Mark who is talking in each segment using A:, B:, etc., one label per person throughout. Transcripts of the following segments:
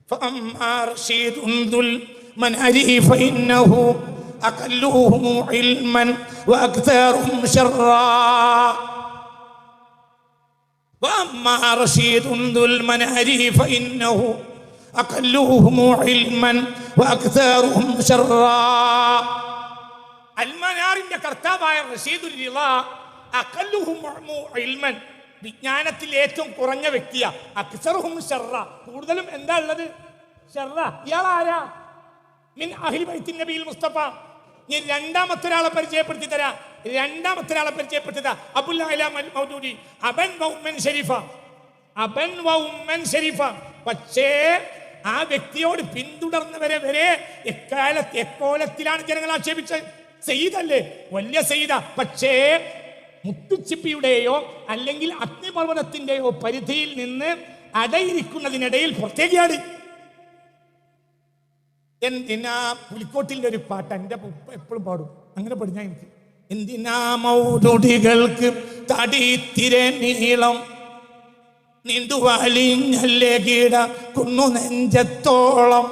A: فأما رشيد ذو المنهج فإنه أقلهم علما وأكثرهم شرا. وأما رشيد ذو المنهج فإنه أقلهم علما وأكثرهم شرا. അൽമനാറിന്റെ കർത്താവായ റഷീദുൽ റിള അഖല്ലുഹും ഇൽമൻ, വിജ്ഞാനത്തിൽ ഏറ്റവും കുറഞ്ഞ വ്യക്തിയാ. അക്സറുഹും ശർറ, കൂടുതലും എന്താ ഉള്ളത്? ശർറ. ഇയാളാരാ? മിൻ അഹ്ലി ബൈത്തിൻ നബിയിൽ മുസ്തഫ. ഞാൻ രണ്ടാമത്തെ ഒരാളെ പരിചയപ്പെടുത്തി തരാം. അബുൽ അലാ മൗദൂദി അബൻ വ ഉമ്മൻ ശരീഫ. പക്ഷേ ആ വ്യക്തിയോട് പിന്തുടർന്നവരെ വരെ എക്കോലത്തിലാണ് ജനങ്ങൾ ആക്ഷേപിച്ചത്. സെയ്ദല്ലേ, വലിയ സെയ്ദ. പക്ഷേ മുത്തുച്ചിപ്പിയുടെയോ അല്ലെങ്കിൽ അഗ്നിപർവ്വതത്തിന്റെയോ പരിധിയിൽ നിന്ന് അടയിരിക്കുന്നതിനിടയിൽ പ്രത്യേകയാണ്. എന്തിനാ പുലിക്കോട്ടിന്റെ ഒരു പാട്ട് എൻ്റെ എപ്പോഴും പാടും, അങ്ങനെ പഠിഞ്ഞാൽ എനിക്ക്. എന്തിനാ മൗദൂദികൾക്ക് തടിത്തിരെ നീളം, നീണ്ടുവാലിഞ്ഞല്ലേ കീട കുന്നു നെഞ്ചത്തോളം.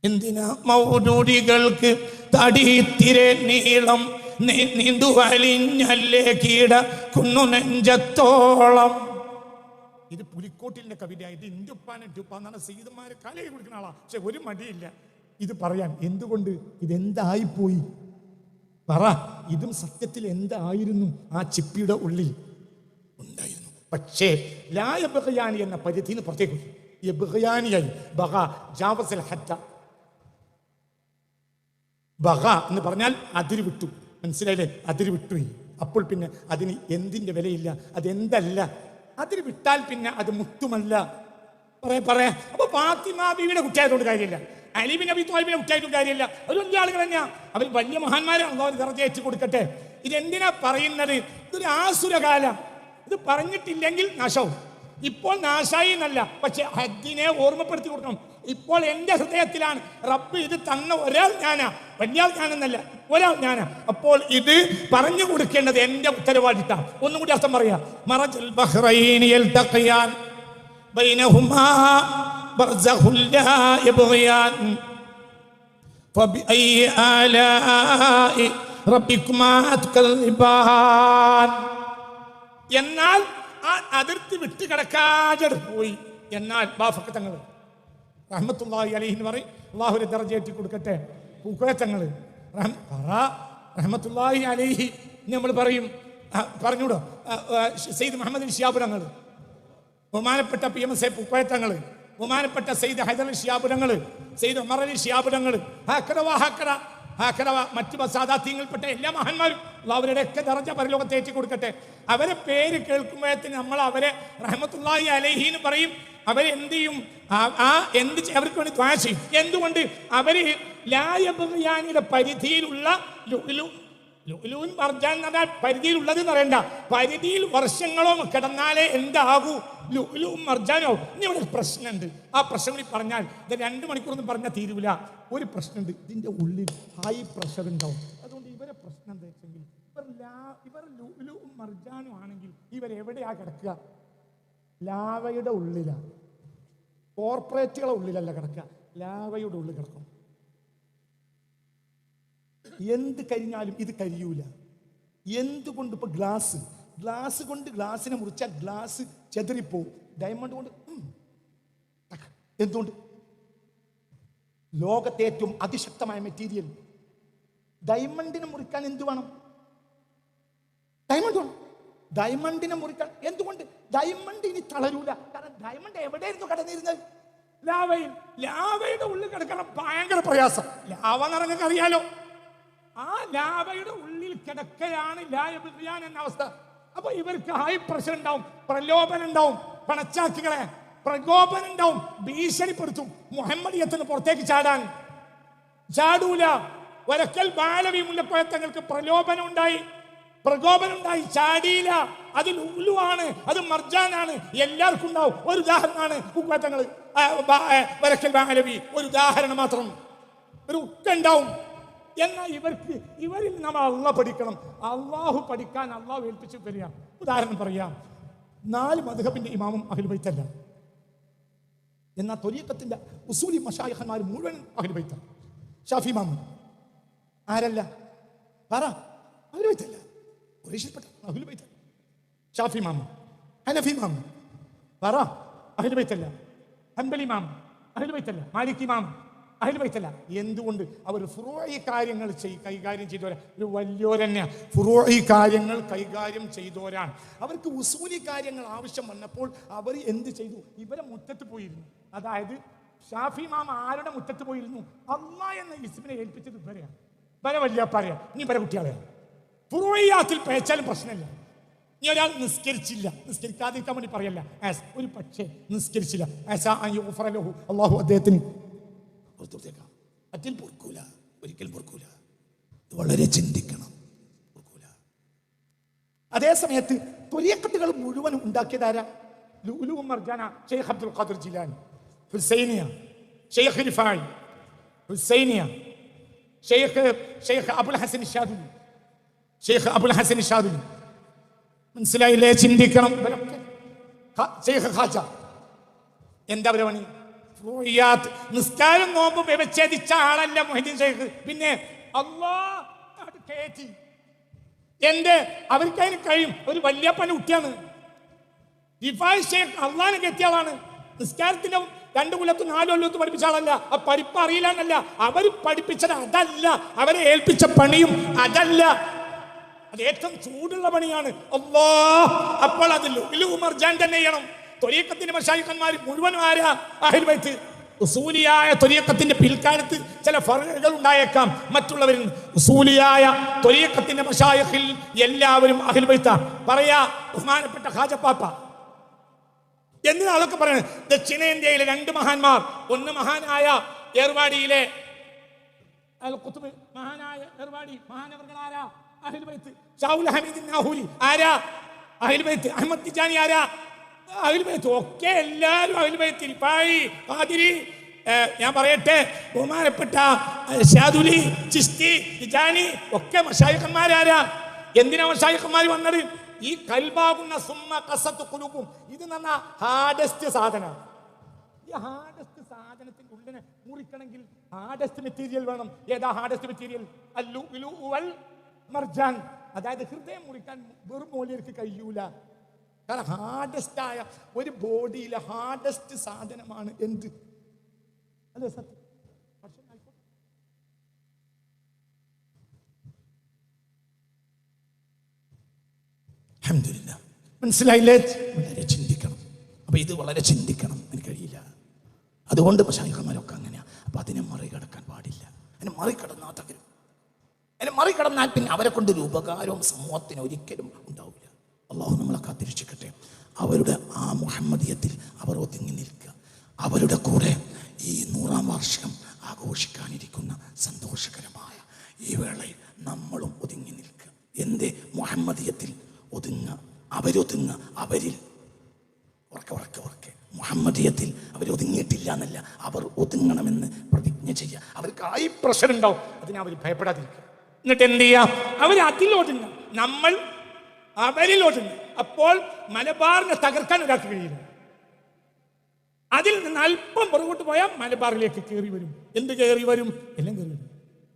A: എന്തിനാ മൗദൂദികൾക്ക് തടിത്തിരെ നീളം, നീണ്ടുവാലിഞ്ഞല്ലേ കീട കുന്നു നെഞ്ചത്തോളം. ഇത് പുലിക്കോട്ടിലിന്റെ കവിതയാണ്. ഇത് ഇന്റുപ്പാന്നാണ് സീതന്മാരെ കലയിൽ കൊടുക്കുന്ന ആളാ. പക്ഷെ ഒരു മടിയില്ല ഇത് പറയാൻ. എന്തുകൊണ്ട്? ഇതെന്തായിപ്പോയി പറ. ഇതും സത്യത്തിൽ എന്തായിരുന്നു ആ ചിപ്പിയുടെ ഉള്ളിൽ ഉണ്ടായിരുന്നു. പക്ഷേ ലായബിയാനി എന്ന പരിധിന്ന് പുറത്തേക്ക് ബിഗയാനിയായി. ബഗ ജാവസൽ ഹദ്ദ. ബഗ എന്ന് പറഞ്ഞാൽ അതിര് വിട്ടു. മനസ്സിലായില്ലേ? അതിര് വിട്ടുപോയി. അപ്പോൾ പിന്നെ അതിന് എന്തിന്റെ വിലയില്ല, അതെന്തല്ല. അതിന് വിട്ടാൽ പിന്നെ അത് മുത്തുമല്ല. പറയാ. അപ്പൊ ഫാത്തിമ ബീവിയുടെ കുട്ടിയായതുകൊണ്ട് കാര്യമില്ല, അലി ബിൻ അബി ത്വാലിബിന്റെ കുട്ടിയായിട്ടും കാര്യമില്ല. ഒരു വലിയ ആളുകൾ തന്നെയാ, അവർ വലിയ മഹാന്മാരാണ്. അള്ളാഹു ദർജ ഏറ്റി കൊടുക്കട്ടെ. ഇതെന്തിനാ പറയുന്നത്? ഇതൊരു ആസുരകാലം. ഇത് പറഞ്ഞിട്ടില്ലെങ്കിൽ നാശവും. ഇപ്പോൾ നാശായി എന്നല്ല, പക്ഷെ ഹദ്ദിനെ ഓർമ്മപ്പെടുത്തി കൊടുക്കണം. ഇപ്പോൾ എൻ്റെ ഹൃദയത്തിലാണ് റബ്ബ് ഇത് തന്ന ഒരാൾ ഞാനാ, വലിയ ഞാനെന്നല്ല, ഒരാൾ ഞാനാ. അപ്പോൾ ഇത് പറഞ്ഞു കൊടുക്കേണ്ടത് എൻ്റെ ഉത്തരവാദിത്തം. ഒന്നും കൂടി അർത്ഥം പറയാം. മറജൽ ബഹ്റൈനി യൽതഖിയാൻ ബൈനഹുമാ ബർസഖുൽ ലാ യബ്ഗിയാൻ ഫബിഅയ്യി ആലാഇ റബ്ബികുമാ തുകല്ലിബാൻ. എന്നാൽ ആ അതിർത്തി വിട്ട് കിടക്കാതെ പോയി. എന്നാൽ ബാഫക്കത്തങ്ങൾ റഹ്മത്തുള്ളാഹി അലൈഹി എന്ന് പറയും, അള്ളാഹുവിനെ ദർജയേറ്റി കൊടുക്കട്ടെ. പൂക്കോയത്തങ്ങൾ റഹ്മത്തുള്ളാഹി അലൈഹി നമ്മൾ പറയും. പറഞ്ഞൂടോ? സയ്യിദ് മുഹമ്മദ് ശിഹാബുരങ്ങൾ, ബഹുമാനപ്പെട്ട PMS പൂക്കോയത്തങ്ങൾ, ബഹുമാനപ്പെട്ട സയ്യിദ് ഹൈദർ ശിഹാബുരങ്ങൾ, സയ്യിദ് ഉമർ അലി ശിഹാബുരങ്ങൾ, മറ്റു സാദാത്യങ്ങൾപ്പെട്ട എല്ലാ മഹാന്മാരും അവരുടെയൊക്കെ ദർജ പരലോകത്തെ ഏറ്റി കൊടുക്കട്ടെ. അവരെ പേര് കേൾക്കുമ്പോഴത്തേന് നമ്മൾ അവരെ റഹ്മത്തുള്ളാഹി അലൈഹി എന്ന് പറയും. അവരെന്ത് ചെയ്യും? അവർക്ക് വേണ്ടി ദ്വാ ചെയ്യും. എന്തുകൊണ്ട്? അവര് ലായബിയാനിയുടെ പരിധിയിലുള്ള ലുഅ്ലുഉൻ മർജാൻ എന്ന് പറഞ്ഞാൽ പരിധിയിലുള്ളത് എന്ന് പറയണ്ട, പരിധിയിൽ വർഷങ്ങളോ കിടന്നാലേ എന്താകൂ? ലുഅ്ലുഉം മർജാനോ. ഇനി ഇവിടെ ഒരു പ്രശ്നമുണ്ട്. ആ പ്രശ്നം കൂടി പറഞ്ഞാൽ ഇത് 2 മണിക്കൂറൊന്നും പറഞ്ഞാൽ തീരൂല. ഒരു പ്രശ്നമുണ്ട്, ഇതിന്റെ ഉള്ളിൽ ഹൈ പ്രഷർ ഉണ്ടാവും. അതുകൊണ്ട് ഇവരെ പ്രശ്നം എന്താ വെച്ചെങ്കിൽ ഇവർ ലുഅ്ലുഉം മർജാനും ആണെങ്കിൽ ഇവരെവിടെയാ കിടക്കുക? ലാവയുടെ ഉള്ളിലാണ്. കോർപ്പറേറ്റുകളുടെ ഉള്ളിലല്ല കിടക്കുക, ലാവയുടെ ഉള്ളിൽ കിടക്കും. എന്ത് കരിഞ്ഞാലും ഇത് കരിയൂല. എന്തുകൊണ്ട്? ഇപ്പൊ ഗ്ലാസ് കൊണ്ട് ഗ്ലാസിനെ മുറിച്ചാൽ ഗ്ലാസ് ചെതറിപ്പോവും. ഡയമണ്ട് കൊണ്ട് എന്തുകൊണ്ട്? ലോകത്തെ ഏറ്റവും അതിശക്തമായ മെറ്റീരിയൽ ഡയമണ്ടിനെ മുറിക്കാൻ എന്ത് വേണം? ഡയമണ്ട് വേണം. ഡയമണ്ടിനെ മുറിക്കാൻ എന്തുകൊണ്ട്? ഡയമണ്ട് ഇനി തളരൂല. കാരണം ഡയമണ്ട് എവിടെയായിരുന്നു കടന്നിരുന്നത്? ലാവയിൽ. ലാവയുടെ ഉള്ളിൽ കിടക്കണം ഭയങ്കര പ്രയാസം. ലാവ നിറങ്ങൾക്ക് അറിയാലോ. ആ ലാവയുടെ ഉള്ളിൽ കിടക്കയാണ് ലായബിയാൻ എന്ന അവസ്ഥ. അപ്പൊ ഇവർക്ക് ഹൈ പ്രഷർ ഉണ്ടാവും, പ്രലോഭനം ഉണ്ടാവും, പണച്ചാക്കികളെ പ്രകോപനം ഉണ്ടാവും, ഭീഷണിപ്പെടുത്തും. മുഹമ്മദിയത്തിന് പുറത്തേക്ക് ചാടൂല. വരക്കൽ ബാലവി മുല്ലക്കോയത്തങ്ങൾക്ക് പ്രകോപനം ഉണ്ടായി, ചാടിയില്ല. അത് ലുഅ്ലുആണ്, അത് മർജാനാണ്, എല്ലാവർക്കും ഉണ്ടാവും. ഒരു ഉദാഹരണമാണ് പൂക്കോയത്തങ്ങൾ, വരക്കൽ ബാലവി. ഒരു ഉദാഹരണം മാത്രം. ഒരു ഉക്ക ഉണ്ടാവും. എന്നാൽ ഇവരിൽ നമ്മൾ അള്ളാഹ് പഠിക്കണം. അള്ളാഹു പഠിക്കാൻ അള്ളാഹു ഏൽപ്പിച്ചു തരിക. ഉദാഹരണം പറയാം. 4 മദ്ഹബിന്റെ ഇമാമും അഹ്ലുൽ ബൈത്തല്ല. എന്നാൽ ത്വരീഖത്തിന്റെ ഉസൂലി മശായിഖന്മാർ മുഴുവൻ അഹ്ലുൽ ബൈത്താണ്. ഷാഫി ഇമാം ആരല്ല? പറ. അഹ്ലുൽ ബൈത്തല്ല, ഖുറൈശിൽപ്പെട്ട അഹ്ലുൽ ബൈത്ത്. ഷാഫി ഇമാം, ഹനഫി ഇമാം, പറ. അഹ്ലുൽ ബൈത്തല്ല. ഹംബലി ഇമാം അഹ്ലുൽ ബൈത്തല്ല. മാലിക് ഇമാം അഹ്ലുൽ ബൈത്തല്ല. എന്തുകൊണ്ട്? അവർ ഫുറൂഇ കാര്യങ്ങൾ കൈകാര്യം ചെയ്തവരാ. ഒരു വലിയോരന്നെ ഫുറൂഇ കാര്യങ്ങൾ കൈകാര്യം ചെയ്തവരാണ്. അവർക്ക് ഉസൂലി കാര്യങ്ങൾ ആവശ്യം വന്നപ്പോൾ അവർ എന്ത് ചെയ്തു? ഇവരെ മുറ്റത്ത് പോയിരുന്നു. അതായത് ഷാഫി ഇമാം ആരുടെ മുറ്റത്ത് പോയിരുന്നു? അല്ലാഹ് എന്ന ഇസ്മിനെ ഏൽപ്പിച്ചത് ഇവരെയാണ്. ഇവരെ വല്യപ്പാരെയാ, ഇനി ഇവരെ കുട്ടികളെയാണ്. ഫുറൂഇയാത്തിൽ പേച്ചാലും പ്രശ്നമില്ല. ഇനി ഒരാൾ നിസ്കരിച്ചില്ല, നിസ്കരിക്കാതിരിക്കാൻ വേണ്ടി പറയല്ല, ഒരു പക്ഷേ നിസ്കരിച്ചില്ല, അള്ളാഹു അദ്ദേഹത്തിന് അതിൽ പൊറുക്കൂല, ഒരിക്കലും പൊറുക്കൂല. വളരെ ചിന്തിക്കണം, പൊറുക്കൂല. അതേ സമയത്ത് ത്വരീഖത്തുകൾ മുഴുവൻ ഉണ്ടാക്കിയതാരാ? ലുഅ്ലുഉ മർജാന ഷെയ്ഖ് അബ്ദുൽ ഖാദിർ ജിലാനി, ഹുസൈനിയ ഷെയ്ഖ് റിഫായി, ഹുസൈനിയ ഷെയ്ഖ് അബുൽ ഹസൻ ഷാദുലി, ഷെയ്ഖ് അബുൽ ഹസൻ ഷാദുലി. മനസ്സിലായില്ലേ? ചിന്തിക്കണം. ഷെയ്ഖ് ഖാജ എന്താ പണി? നിസ്കാരം നോമ്പ് വ്യവച്ഛേദിച്ച ആളല്ല മൊഹീദ്ദീൻ ഷെയ്ഖ്. പിന്നെ അല്ലാഹ് കേറ്റി എന്റെ അവർക്കതിന് കഴിയും. ഒരു വല്യപ്പന കുട്ടിയാണ് റിഫായി ഷെയ്ഖ്. അള്ളാഹിനെ കെറ്റിയ ആളാണ്. നിസ്കാരത്തിന്റെ 2 കൊല്ലത്തും 4 കൊല്ലത്തും പഠിപ്പിച്ച ആളല്ല. ആ പഠിപ്പ് അറിയില്ലാന്നല്ല, അവർ പഠിപ്പിച്ചത് അതല്ല, അവരെ ഏൽപ്പിച്ച പണിയും അതല്ല. അത് ഏറ്റവും ചൂടുള്ള പണിയാണ്. അപ്പോൾ അത് ലുഅ്ലുഉ മർജാൻ തന്നെ ചെയ്യണം. ത്വരീഖത്തിന്റെ മശായിഖന്മാർ മുഴുവനും ആരാ? അഹ്ലുൽ ബൈത്ത്. ഉസൂലിയായ ത്വരീഖത്തിന്റെ പിൽക്കാലത്ത് ചില ഫർഖുകൾ ഉണ്ടായേക്കാം മറ്റുള്ളവരിൽ. ഉസൂലിയായ ത്വരീഖത്തിന്റെ മശായിഖിൽ എല്ലാവരും അഹ്ലുൽ ബൈത്താ. പറയാ ബഹുമാനപ്പെട്ട ഖാജപ്പാപ്പ എന്തിനാ അതൊക്കെ പറയുന്നത്? ദക്ഷിണേന്ത്യയിലെ 2 മഹാന്മാർ, ഒന്ന് മഹാനായ ഏർവാടിയിലെ അൽ ഖുത്ബ്, മഹാനായ ഏർവാടി മഹാനവർകളാരാ? അഹ്ലുൽ ബൈത്ത്. ഷാഹുൽ ഹമീദ് നാഹൂരി ആരാ? അഹ്ലുൽ ബൈത്ത്. അഹ്മദ് തിജാനി ആരാ? അഹ്ലുൽ ബൈത്ത്. ഒക്കെ എല്ലാവരും അഹ്ലുൽ ബൈത്ത്. റിഫായി, ഖാദിരി, ഞാൻ പറയട്ടെ, ബഹുമാനപ്പെട്ട ഷാദുലി, ചിസ്തി, തിജാനി ഒക്കെ മശായിഖന്മാരാരാ? എന്തിനാ മശായിഖന്മാർ വന്നത്? ഈ കൽബാകുന്ന സുമ്മ ഖസത്ത് ഖുലൂബും, ഇത് പറഞ്ഞ ഹാർഡസ്റ്റ് സാധനം. ഈ ഹാർഡസ്റ്റ് സാധനത്തിന്റെ ഉള്ളിനെ മുറിക്കണമെങ്കിൽ ഹാർഡസ്റ്റ് മെറ്റീരിയൽ വേണം. ഏതാ ഹാർഡസ്റ്റ് മെറ്റീരിയൽ? അൽ-ലുഅ്ലുഉ വൽ മർജാൻ. അതായത് ഹൃദയം മുറിക്കാൻ വെറും മൂല്യർക്ക് കഴിയൂല. കാരണം ഹാർഡസ്റ്റ് ആയ ഒരു ബോഡിയിലെ ഹാർഡസ്റ്റ് സാധനമാണ് എന്ത്? അല്ലേ സത്യം? അൽഹംദുലില്ലാഹ്. മനസ്സിലായില്ലേ? വളരെ ചിന്തിക്കണം. അപ്പൊ ഇത് വളരെ ചിന്തിക്കണം. എനിക്ക് കഴിയില്ല. അതുകൊണ്ട് മശായിഖന്മാരൊക്കെ അങ്ങനെയാ. അപ്പൊ അതിനെ മറികടക്കാൻ പാടില്ല. അതിനെ മറികടന്നാൽ തകരും. അതിനെ മറികടന്നാൽ പിന്നെ അവരെ കൊണ്ടൊരു ഉപകാരവും സമൂഹത്തിന് ഒരിക്കലും ഉണ്ടാവില്ല. അള്ളാഹു നമ്മളെ കാത്തിരക്ഷിക്കട്ടെ. അവരുടെ ആ മുഹമ്മദിയത്തിൽ അവർ ഒതുങ്ങി നിൽക്കുക. അവരുടെ കൂടെ ഈ 100-ാം വാർഷികം ആഘോഷിക്കാനിരിക്കുന്ന സന്തോഷകരമായ ഈ വേളയിൽ നമ്മളും ഒതുങ്ങി നിൽക്കുക. എന്തേ? മുഹമ്മദിയത്തിൽ ഒതുങ്ങുക. അവരൊതുങ്ങുക. അവരിൽ ഉറക്കെ മുഹമ്മദിയത്തിൽ അവരൊതുങ്ങിയിട്ടില്ല എന്നല്ല, അവർ ഒതുങ്ങണമെന്ന് പ്രതിജ്ഞ ചെയ്യുക. അവർക്ക് ആയി പ്രഷർ ഉണ്ടാവും, അതിനെ അവർ ഭയപ്പെടാതിരിക്കുക. എന്നിട്ട് എന്ത് ചെയ്യാം? അവർ അതിലൊതുങ്ങുക, നമ്മൾ അവരിലൊതുങ്ങുക. അപ്പോൾ മലബാറിനെ തകർക്കാൻ ഒരാൾക്ക് കഴിയില്ല. അതിൽ നിന്ന് അല്പം പുറകോട്ട് പോയാൽ മലബാറിലേക്ക് കയറി വരും. എന്ത് കയറി വരും? എല്ലാം കയറി വരും.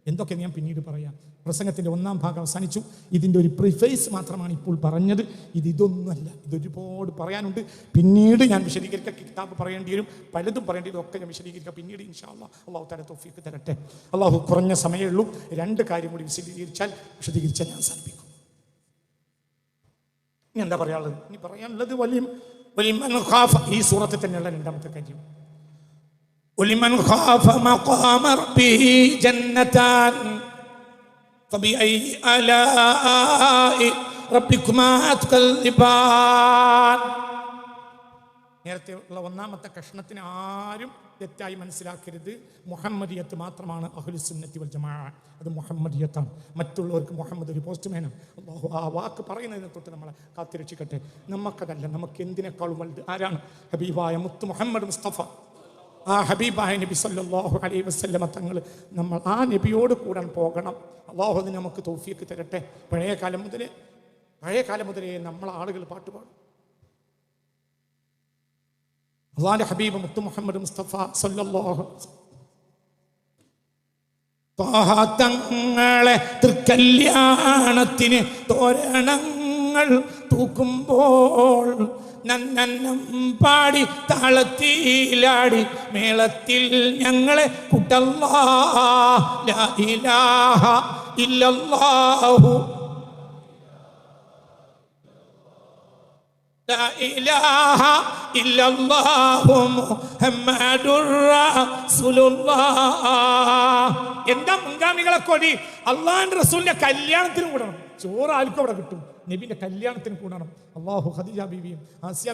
A: എന്തൊക്കെ ഞാൻ പിന്നീട് പറയാം. പ്രസംഗത്തിൻ്റെ 1-ാം ഭാഗം അവസാനിച്ചു. ഇതിൻ്റെ ഒരു പ്രിഫേസ് മാത്രമാണ് ഇപ്പോൾ പറഞ്ഞത്. ഇതൊന്നുമല്ല, ഇതൊരുപാട് പറയാനുണ്ട്. പിന്നീട് ഞാൻ വിശദീകരിക്കുക. കിതാബ് പറയേണ്ടി വരും, പലതും പറയേണ്ടി വരും. ഒക്കെ ഞാൻ വിശദീകരിക്കുക പിന്നീട് ഇൻഷാ അല്ലാഹ്. അള്ളാഹു തആല തൗഫീഖ് തരട്ടെ. അള്ളാഹു കുറഞ്ഞ സമയമേ ഉള്ളൂ. 2 കാര്യം കൂടി വിശദീകരിച്ചാൽ ഞാൻ അവസാനിപ്പിക്കും. ഇനി എന്താ പറയാനുള്ളത്? ഇനി പറയാനുള്ളത് വലിമൻ ഖാഫ, ഈ സൂറത്തിൽ തന്നെയുള്ള 2-ാമത്തെ കാര്യം. വലിമൻ ഖാഫ മഖാമ റബ്ബിഹി ജന്നതാൻ ഫബിഅയ്യി ആലാഇ റബ്ബികുമാ തുകല്ലിബാൻ. നേരത്തെ ഉള്ള 1-ാമത്തെ കഷ്ണത്തിന് ആരും തെറ്റായി മനസ്സിലാക്കരുത്. മുഹമ്മദിയത്ത് മാത്രമാണ് അഹ്ലുസ് സുന്നത്തി വൽ ജമാഅ. അത് മുഹമ്മദിയത്താണ്. മറ്റുള്ളവർക്ക് മുഹമ്മദ് ഒരു പോസ്റ്റ്മാനാണ്. അല്ലാഹു ആ വാക്ക് പറയുന്നതിനെ തൊട്ട് നമ്മളെ കാത്തിരക്ഷിക്കട്ടെ. നമുക്കതല്ല, നമുക്ക് എന്തിനേക്കാളും വലുത് ആരാണ്? ഹബീബായ മുത്ത് മുഹമ്മദ് മുസ്തഫ. ആ ഹബീബായ നബി സല്ലല്ലാഹു അലൈഹി വസല്ലമ തങ്ങൾ. നമ്മൾ ആ നബിയോട് കൂടെ പോകണം. അല്ലാഹു അതിന് നമുക്ക് തൗഫീഖ് തരട്ടെ. പഴയ കാലം മുതലേ നമ്മൾ ആളുകൾ പാട്ട് പാടും. അല്ലാഹുവിന്റെ ഹബീബ് മുത്തു മുഹമ്മദ് മുസ്തഫ സല്ലല്ലാഹു തങ്ങളെ തൃക്കല്യാണത്തിന് തോരണങ്ങൾ തൂക്കുമ്പോൾ നന്നം പാടി താളത്തിലാടി മേളത്തിൽ ഞങ്ങളെ കൂട്ടല്ലാ ലാ ഇലാഹ ഇല്ലല്ലാഹു ലാ ഇലാഹ ഇല്ലല്ലാഹു മുഹമ്മദുർ റസൂലുള്ളാഹ്. എന്താ മുൻഗാമികളെ കൊടി? അള്ളാഹുവിന്റെ റസൂലിന്റെ കല്യാണത്തിന് കൂടണം. ചോറ് ആർക്കും അവിടെ കിട്ടും. നബിന്റെ കല്യാണത്തിന് കൂടണം. അള്ളാഹു ഖദീജ ബീവിയും ആസിയ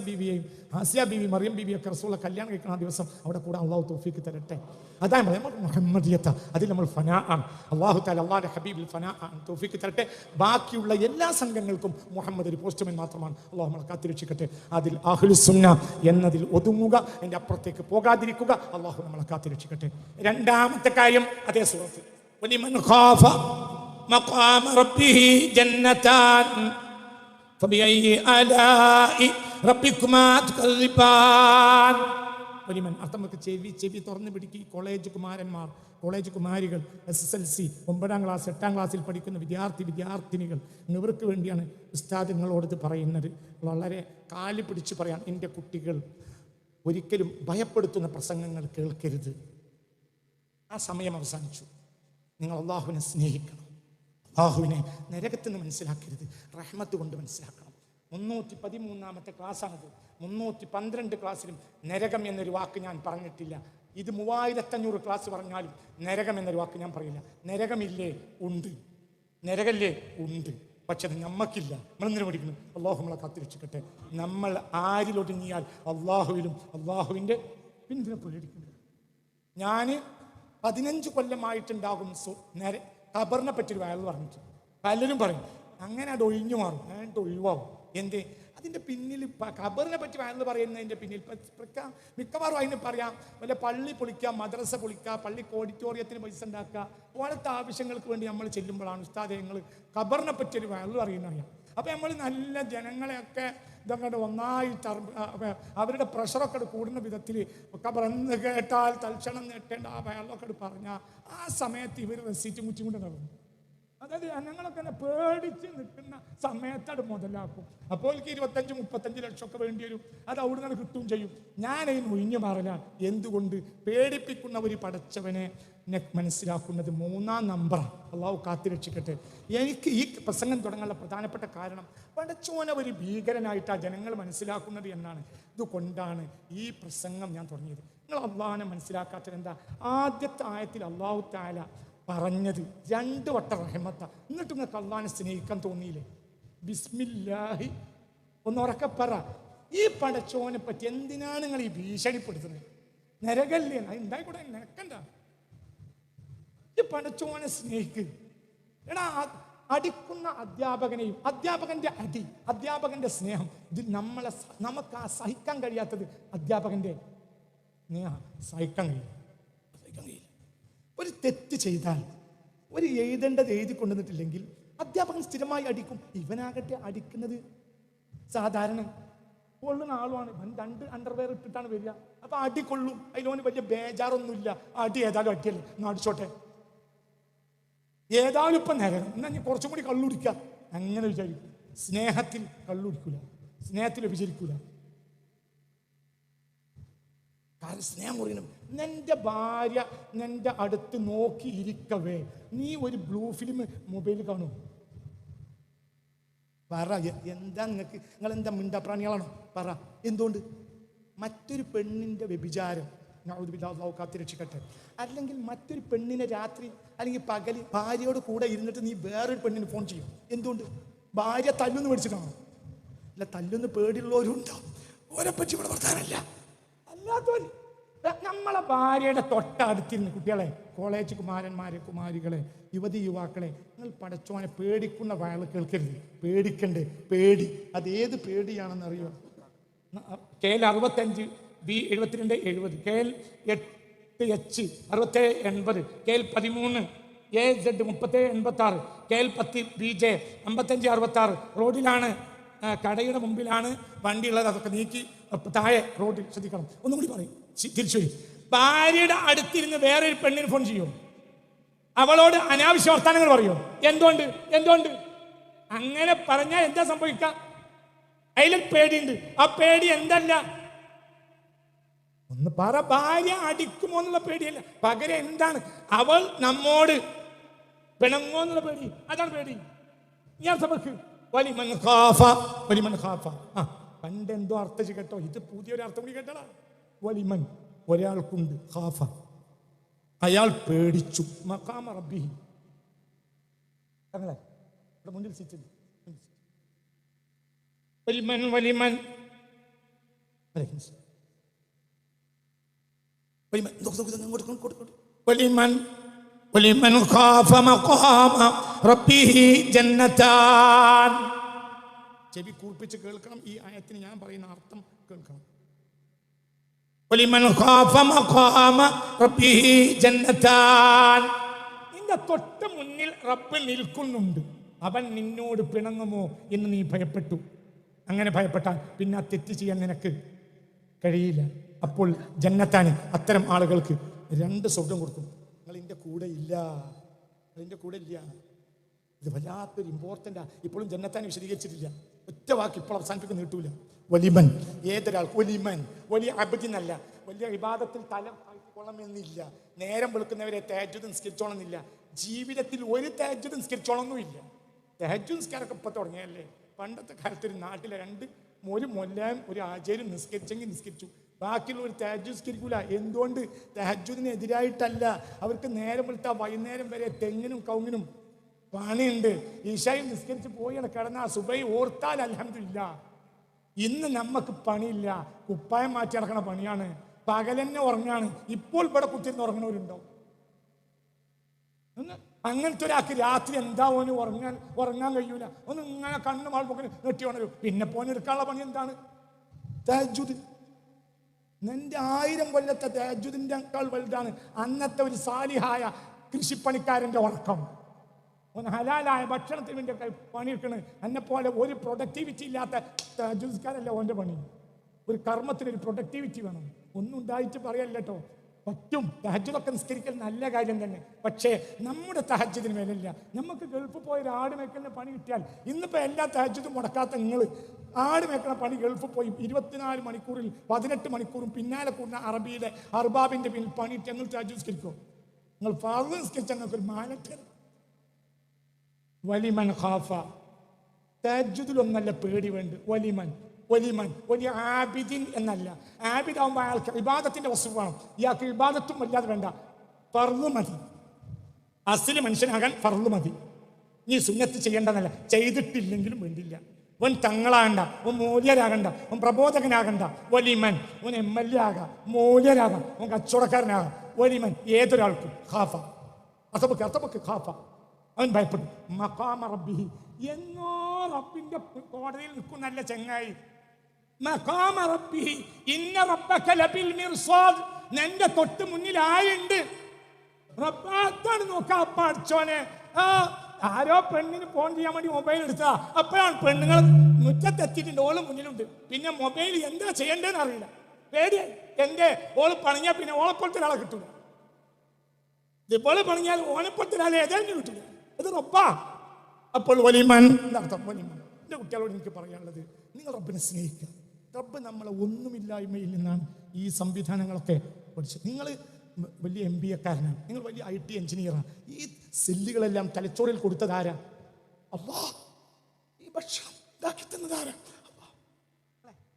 A: ബീവി മറിയം ബീവിയൊക്കെ റസൂലിന്റെ കല്യാണം കഴിക്കുന്ന ആ ദിവസം അവിടെ കൂടെ അള്ളാഹു തൗഫീഖ് തരട്ടെ. അതാണ് നമ്മൾ മുഹമ്മദിയത്ത, അതിൽ നമ്മൾ ഫനാ ആണ്. അള്ളാഹു തആല അള്ളാഹുവിന്റെ ഹബീബിൽ ഫനാ ആണ്, തൗഫീഖ് തരട്ടെ. ബാക്കിയുള്ള എല്ലാ സംഘങ്ങൾക്കും മുഹമ്മദ് ഒരു പോസ്റ്റ്മാൻ മാത്രമാണ്. അള്ളാഹു നമ്മളെ കാത്തിരക്ഷിക്കട്ടെ. അതിൽ അഹ്ലുസുന്ന എന്നതിൽ ഒതുങ്ങുക, അതിൻ്റെ അപ്പുറത്തേക്ക് പോകാതിരിക്കുക. അള്ളാഹു നമ്മളെ കാത്തിരക്ഷിക്കട്ടെ. രണ്ടാമത്തെ കാര്യം അതേ സൂറത്ത് വലിമൻ ഖാഫ മഖാമ റബ്ബിഹി ജന്നതാൻ ഫബിഅയ്യി ആലാഇ റബ്ബികുമാ തുകദ്ദിബാൻ. വലിമൻ അർത്ഥം വെക്ക് ചെവി തുറന്നു പിടിക്കുക. കോളേജ് കുമാരന്മാർ, കോളേജ് കുമാരികൾ, SSLC 9ാം ക്ലാസ് 8ാം ക്ലാസ്സിൽ പഠിക്കുന്ന വിദ്യാർത്ഥിനികൾ, ഇവർക്ക് വേണ്ടിയാണ് ഉസ്താദ് നിങ്ങളോട് പറയുന്നത്. വളരെ കാലി പിടിച്ച് പറയാൻ, എൻ്റെ കുട്ടികൾ ഒരിക്കലും ഭയപ്പെടുത്തുന്ന പ്രസംഗങ്ങൾ കേൾക്കരുത്. ആ സമയം അവസാനിച്ചു. നിങ്ങൾ അള്ളാഹുവിനെ സ്നേഹിക്കണം. അള്ളാഹുവിനെ നരകത്തിൽ നിന്ന് മനസ്സിലാക്കരുത്, റഹ്മത്ത് കൊണ്ട് മനസ്സിലാക്കണം. 313ാമത്തെ ക്ലാസ്സാണത്. 312 ക്ലാസ്സിലും നരകം എന്നൊരു വാക്ക് ഞാൻ പറഞ്ഞിട്ടില്ല. ഇത് 3500 ക്ലാസ് പറഞ്ഞാലും നരകം എന്നൊരു വാക്ക് ഞാൻ പറയില്ല. നരകമില്ലേ? ഉണ്ട്. നരകല്ലേ? ഉണ്ട്. പക്ഷെ അത് നമ്മക്കില്ല. നമ്മളെന്തിനു പഠിക്കുന്നു? അള്ളാഹു നമ്മളെ കാത്തിരക്ഷിക്കട്ടെ. നമ്മൾ ആരിലൊടുങ്ങിയാൽ അള്ളാഹുവിലും അള്ളാഹുവിൻ്റെ പിന്തിനെ പേടിക്കുന്നു. ഞാൻ 15 കൊല്ലമായിട്ടുണ്ടാകും ഖബറിനെ പറ്റിയൊരു വയൽ പറഞ്ഞിട്ട് പലരും പറയും അങ്ങനെ അത് ഒഴിഞ്ഞു മാറും, അങ്ങനത്തെ ഒഴിവാകും. എന്ത്? അതിൻ്റെ പിന്നിൽ ഖബറിനെ പറ്റി വയൽ പറയുന്നതിൻ്റെ പിന്നിൽ മിക്കവാറും അതിന് പറയാം വല്ല പള്ളി പൊളിക്കുക, മദ്രസ പൊളിക്കുക, പള്ളിക്ക് ഓഡിറ്റോറിയത്തിന് പൈസ ഉണ്ടാക്കുക, പോലത്തെ ആവശ്യങ്ങൾക്ക് വേണ്ടി നമ്മൾ ചെല്ലുമ്പോഴാണ് ഉസ്താദെ ഞങ്ങൾ ഖബറിനെ പറ്റിയൊരു വയൽ അറിയുന്നറിയാം. അപ്പം നമ്മൾ നല്ല ജനങ്ങളെയൊക്കെ ഇതങ്ങോട്ട് ഒന്നായി അവരുടെ പ്രഷറൊക്കെ കൂടുന്ന വിധത്തിൽ ഖബറെന്ന് കേട്ടാൽ തൽക്ഷണം നേട്ടേണ്ട ആ വയലൊക്കെ പറഞ്ഞാൽ ആ സമയത്ത് ഇവർ റെസീറ്റ് മുറ്റി കൊണ്ട് നടന്നു. അതായത് ജനങ്ങളൊക്കെ പേടിച്ച് നിൽക്കുന്ന സമയത്തത് മുതലാക്കും. അപ്പോൾ 25-35 ലക്ഷമൊക്കെ വേണ്ടി വരും. അത് അവിടെ നിന്ന് കിട്ടുകയും ചെയ്യും. ഞാനതിന് ഒഴിഞ്ഞു മാറില്ല. എന്തുകൊണ്ട്? പേടിപ്പിക്കുന്ന ഒരു പടച്ചവനെ മനസ്സിലാക്കുന്നത് 3ാം നമ്പറാണ്. അള്ളാഹു കാത്തിരക്ഷിക്കട്ടെ. എനിക്ക് ഈ പ്രസംഗം തുടങ്ങാനുള്ള പ്രധാനപ്പെട്ട കാരണം പടച്ചോനെ ഒരു ഭീകരനായിട്ടാണ് ജനങ്ങൾ മനസ്സിലാക്കുന്നത് എന്നാണ്. ഇതുകൊണ്ടാണ് ഈ പ്രസംഗം ഞാൻ തുടങ്ങിയത്. നിങ്ങൾ അള്ളാഹിനെ മനസ്സിലാക്കാത്തത് എന്താ? ആദ്യത്തെ ആയത്തിൽ അള്ളാഹു തആല പറഞ്ഞത് 2 വട്ടം റഹ്മത്ത. എന്നിട്ട് നിങ്ങൾക്ക് അള്ളാഹിനെ സ്നേഹിക്കാൻ തോന്നിയില്ലേ? ബിസ്മില്ലാഹി ഒന്ന് ഉറക്കെ പറ. ഈ പടച്ചോനെ പറ്റി എന്തിനാണ് നിങ്ങൾ ഈ ഭീഷണിപ്പെടുത്തുന്നത്? നരകല്ലേ? അത് ഉണ്ടായിക്കൂടെ? നിനക്കണ്ട. ഈ പടച്ചോനെ സ്നേഹിക്ക്. എടാ, അടിക്കുന്ന അധ്യാപകനെയും അധ്യാപകന്റെ അടി, അധ്യാപകന്റെ സ്നേഹം, ഇത് നമുക്ക് ആ സഹിക്കാൻ കഴിയാത്തത് അധ്യാപകന്റെ സ്നേഹം സഹിക്കാൻ കഴിയും. ഒരു തെറ്റ് ചെയ്താൽ ഒരു എഴുതേണ്ടത് എഴുതി കൊണ്ടുവന്നിട്ടില്ലെങ്കിൽ അധ്യാപകൻ സ്ഥിരമായി അടിക്കും. ഇവനാകട്ടെ അടിക്കുന്നത് സാധാരണ കൊള്ളുന്ന ആളുമാണ്. 2 അണ്ടർവെയർ ഇട്ടിട്ടാണ് വരിക. അപ്പൊ അടിക്കൊള്ളും. അതിലോന് വലിയ ബേജാറൊന്നുമില്ല. അടി ഏതായാലും അടിയല്ലേ, എന്നാ അടിച്ചോട്ടെ. ഏതായാലും ഇപ്പം നരകം, എന്നാ ഞാൻ കുറച്ചും കൂടി കള്ളുടിക്കുക അങ്ങനെ വിചാരിക്കും. സ്നേഹത്തിൽ കള്ളുടിക്കൂല, സ്നേഹത്തിൽ വിചരിക്കൂല. കാരണം സ്നേഹം പറയണം. നിന്റെ ഭാര്യ നിന്റെ അടുത്ത് നോക്കിയിരിക്കവേ നീ ഒരു ബ്ലൂ ഫിലിം മൊബൈൽ കാണും. പറ, എന്താ നിങ്ങൾക്ക്? നിങ്ങൾ എന്താ മിണ്ടാപ്രാണികളാണോ? പറ, എന്തുകൊണ്ട്? മറ്റൊരു പെണ്ണിൻ്റെ വ്യഭിചാരം, അല്ലാഹു കാത്തിരക്ഷിക്കട്ടെ. അല്ലെങ്കിൽ മറ്റൊരു പെണ്ണിനെ രാത്രി അല്ലെങ്കിൽ പകല് ഭാര്യയോട് കൂടെ ഇരുന്നിട്ട് നീ വേറൊരു പെണ്ണിന് ഫോൺ ചെയ്യും. എന്തുകൊണ്ട്? ഭാര്യ തല്ലുന്ന് മേടിച്ചിട്ടാണോ? അല്ല, തല്ലുന്ന് പേടിയുള്ളവരും ഉണ്ടാവും. ഓരെ പറ്റി ഇവിടെ വർത്താനല്ല. അല്ലാത്തവർ നമ്മളെ ഭാര്യയുടെ തൊട്ടടുത്തിരുന്ന് കുട്ടികളെ, കോളേജ് കുമാരന്മാരെ, കുമാരികളെ, യുവാക്കളെ, നിങ്ങൾ പടച്ചോനെ പേടിക്കുന്ന വയൽ കേൾക്കരുത്. പേടിക്കണ്ടേ? പേടി അതേത് പേടിയാണെന്നറിയോ? KL 65 B 72 70, KL 8H 67 80, KL 13 AZ 37 86, KL 10 BJ 55 66. റോഡിലാണ്, കടയുടെ മുമ്പിലാണ് വണ്ടിയുള്ളത്. അതൊക്കെ നീക്കി താഴെ റോഡിൽ ശ്രദ്ധിക്കണം. ഒന്നും കൂടി പറയും, തിരിച്ചു വരും. ഭാര്യയുടെ അടുത്തിരുന്ന് വേറൊരു പെണ്ണിന് ഫോൺ ചെയ്യും, അവളോട് അനാവശ്യ വർത്താനങ്ങൾ പറയോ? എന്തുകൊണ്ട് അങ്ങനെ പറഞ്ഞാൽ എന്താ സംഭവിക്കുക? അതിൽ പേടിയുണ്ട്. ആ പേടി എന്തല്ല, ഒന്ന് പറ. ഭാര്യ അടിക്കുമോ എന്നുള്ള പേടിയല്ല, പകരം എന്താണ്? അവൾ നമ്മോട് പിണങ്ങോ എന്നുള്ള പേടി, അതാണ് പേടി. ഞാൻ സഭക്ക് വലിമൻ ഖാഫ. പണ്ടെന്തോ അർത്ഥം കേട്ടോ, ഇത് പുതിയൊരു അർത്ഥം കൂടി കേട്ടടാ. വലിമൻ, ഒരാൾക്കുണ്ട്, ഖാഫ, അയാൾ പേടിച്ചു, മഖാമ റബ്ബിഹി. അങ്ങനെ ഇവിടെ മുന്നിൽ സിറ്റ് വലിമൻ വലിമൻ വലിമൻ ഖാഫ മഖാമ റബ്ബിഹി ജന്നതാൻ. ചെവി കൂർപ്പിച്ച് കേൾക്കണം, ഈ ആയത്തിന് ഞാൻ പറയുന്ന അർത്ഥം കേൾക്കണം. വലിമൻ ഖാഫ മഖാമ റബ്ബിഹി ജന്നതാൻ. നിന്റെ തൊട്ട് മുന്നിൽ റബ്ബ് നിൽക്കുന്നുണ്ട്, അവൻ നിന്നോട് പിണങ്ങുമോ എന്ന് നീ ഭയപ്പെട്ടു. അങ്ങനെ ഭയപ്പെട്ടാൽ പിന്നെ ആ തെറ്റ് ചെയ്യാൻ നിനക്ക് കഴിയില്ല. അപ്പോൾ ജന്നത്താന് അത്തരം ആളുകൾക്ക് 2 സ്വർഗം കൊടുക്കും. നിങ്ങൾ എൻ്റെ കൂടെ ഇല്ല. ഇത് വല്ലാത്തൊരു ഇമ്പോർട്ടൻ്റാ. ഇപ്പോഴും ജന്നത്താൻ വിശദീകരിച്ചിട്ടില്ല. ഒറ്റ വാക്ക് ഇപ്പോൾ അവസാനിപ്പിക്കാൻ നീട്ടൂല. വലിമൻ, ഏതൊരാൾക്ക്. വലിമൻ വലിയ അബദിനല്ല, വലിയ വിവാദത്തിൽ തല കൊള്ളണമെന്നില്ല. നേരം വെളുക്കുന്നവരെ തഹജ്ജുദ് നിസ്കരിച്ചോണമെന്നില്ല. ജീവിതത്തിൽ ഒരു തഹജ്ജുദ് നിസ്കരിച്ചോളൊന്നുമില്ല. തഹജ്ജുദ് നിസ്കാരമൊക്കെ ഇപ്പം തുടങ്ങിയല്ലേ. പണ്ടത്തെ കാലത്ത് ഒരു നാട്ടിലെ ഒരു മൊല്ലായും ഒരു ആചാര്യം നിസ്കരിച്ചെങ്കിൽ നിസ്കരിച്ചു, ബാക്കിയുള്ള ഒരു തഹജ്ജുദ് നിസ്കരിക്കൂല. എന്തുകൊണ്ട്? തഹജ്ജുദിനെതിരായിട്ടല്ല, അവർക്ക് നേരം വെളുത്താൽ വൈകുന്നേരം വരെ തെങ്ങിനും കവുങ്ങിനും പണിയുണ്ട്. ഈശായിൽ നിസ്കരിച്ച് പോയി കിടന്ന സുബൈ ഓർത്താൽ അൽഹംദുലില്ലാ. ഇന്ന് നമുക്ക് പണിയില്ല, കുപ്പായം മാറ്റി നടക്കണ പണിയാണ്, പകലെന്നെ ഉറങ്ങാണ്. ഇപ്പോൾ ഇവിടെ കുത്തിരുന്ന് ഉറങ്ങണവരുണ്ടോ? അങ്ങനത്തെ ഒരാൾക്ക് രാത്രി എന്താ ഓന് ഉറങ്ങാൻ കഴിയൂല. ഒന്ന് ഇങ്ങനെ കണ്ണു മാൾ പോക്കി നെട്ടി ഉണരും. പിന്നെ പോനെടുക്കാനുള്ള പണി എന്താണ്? തഹജ്ജുദ്. നിന്റെ 1000 കൊല്ലത്തെ തഹജ്ജുദിൻ്റെക്കാൾ വലുതാണ് അന്നത്തെ ഒരു സാലിഹായ കൃഷിപ്പണിക്കാരൻ്റെ ഉറക്കം. ഒന്ന് ഹലാലായ ഭക്ഷണത്തിന് വേണ്ടി പണിയെടുക്കണ്. എന്നെ പോലെ ഒരു പ്രൊഡക്ടിവിറ്റി ഇല്ലാത്ത തഹജ്ജുദ്കാരല്ല ഓൻ്റെ പണി. ഒരു കർമ്മത്തിനൊരു പ്രൊഡക്ടിവിറ്റി വേണം. ഒന്നും ഉണ്ടായിട്ട് പറയല്ല കേട്ടോ, പറ്റും. തഹജ്ജുദൊക്കെ നിസ്കരിക്കൽ നല്ല കാര്യം തന്നെ. പക്ഷേ നമ്മുടെ തഹജ്ജുദിന് മേലില്ല. നമുക്ക് ഗൾഫ് പോയി ഒരു ആട് മേക്കലിന് പണി കിട്ടിയാൽ, ഇന്നിപ്പോൾ എല്ലാ തഹജ്ജുദും മുടക്കാത്ത നിങ്ങൾ ആട് മേക്കണ പണി ഗൾഫ് പോയി 24 മണിക്കൂറിൽ 18 മണിക്കൂറും പിന്നാലെ കൂടുന്ന അറബിയുടെ അർബാബിൻ്റെ പിന്നിൽ പണിയിട്ട് ഞങ്ങൾ തഹജ്ജുദ് നിസ്കരിക്കുമോ? നിങ്ങൾ ഫർദ് നിസ്കരിച്ചാൽ നിങ്ങൾക്ക് ഒരു മാനറ്റ്. വലിമൻ ഖാഫ, തഹജ്ജുദിലൊന്നല്ല പേടി വേണ്ട. വലിമൻ വലിയ ആബിദിൻ എന്നല്ല. ആബിദാകുമ്പോൾ അയാൾക്ക് ഇബാദത്തിന്റെ വസ്തു വേണം. ഇയാൾക്ക് ഇബാദത്തും വല്ലാതെ വേണ്ട, ഫർള് മതി. അസ്ലി മനുഷ്യനാകാൻ ഫർള് മതി. നീ സുന്നത്ത് ചെയ്യേണ്ടതല്ല, ചെയ്തിട്ടില്ലെങ്കിലും വേണ്ടില്ല. ഓൻ തങ്ങളാകണ്ട, ഓൻ മൂല്യരാകണ്ട, ഓൻ പ്രബോധകനാകണ്ട. വലിമൻ, ഓൻ MLA ആകാം, മൂല്യരാകാം, ഓൻ കച്ചവടക്കാരനാകാം. വലിമൻ, ഏതൊരാൾക്കും ഖാഫ, അർത്ഥബക്ക് ഖാഫ, അവൻ ഭയപ്പെട്ടു. മഖാമ റബ്ബിഹി, എന്നോ റബ്ബിന്റെ കോടതിയിൽ നിൽക്കും നല്ല ചങ്ങായി. മഖാമ റബ്ബിഹി ഇന്ന റബ്ബക ലബിൽ മിർസാദ്, നിന്റെ തൊട്ട് മുന്നിൽ ആയുണ്ട്. റബ്ബാണ് നോക്കാം. അപ്പ അടിച്ചോനെ, ആരോ പെണ്ണിന് ഫോൺ ചെയ്യാൻ വേണ്ടി മൊബൈൽ എടുത്താ, അപ്പോഴാണ് പെണ്ണുങ്ങൾ മുറ്റത്തെത്തിയിട്ടുണ്ട്, ഓള് മുന്നിലുണ്ട്. പിന്നെ മൊബൈൽ എന്താ ചെയ്യേണ്ടതെന്ന് അറിയില്ല, പേടിയായി. എന്റെ ഓള് പണിഞ്ഞാൽ പിന്നെ ഓളെപ്പോലത്തെ ഒരാളെ കിട്ടൂല. ഇതുപോലെ പണിഞ്ഞാൽ ഓനെപ്പോലത്തെ ഒരാളെ ഏതെങ്കിലും കിട്ടില്ല. ഇത് റബ്ബാ. അപ്പോൾ വലിമൻ എന്നർത്ഥം. വലിമൻ. എൻ്റെ കുട്ടികളോട് എനിക്ക് പറയാനുള്ളത്, നിങ്ങൾ റബ്ബിനെ സ്നേഹിക്കുക. റബ്ബ് നമ്മളെ ഒന്നുമില്ലായ്മയിൽ നിന്നാണ് ഈ സംവിധാനങ്ങളൊക്കെ പഠിച്ചത്. നിങ്ങൾ വലിയ MBA-കാരനാണ്, നിങ്ങൾ വലിയ IT എഞ്ചിനീയറാണ്. ഈ സെല്ലുകളെല്ലാം തലച്ചോറിൽ കൊടുത്തതാരാ? അല്ലാഹ്. ഈ ഭക്ഷണം ഉണ്ടാക്കി തന്നതാരാ?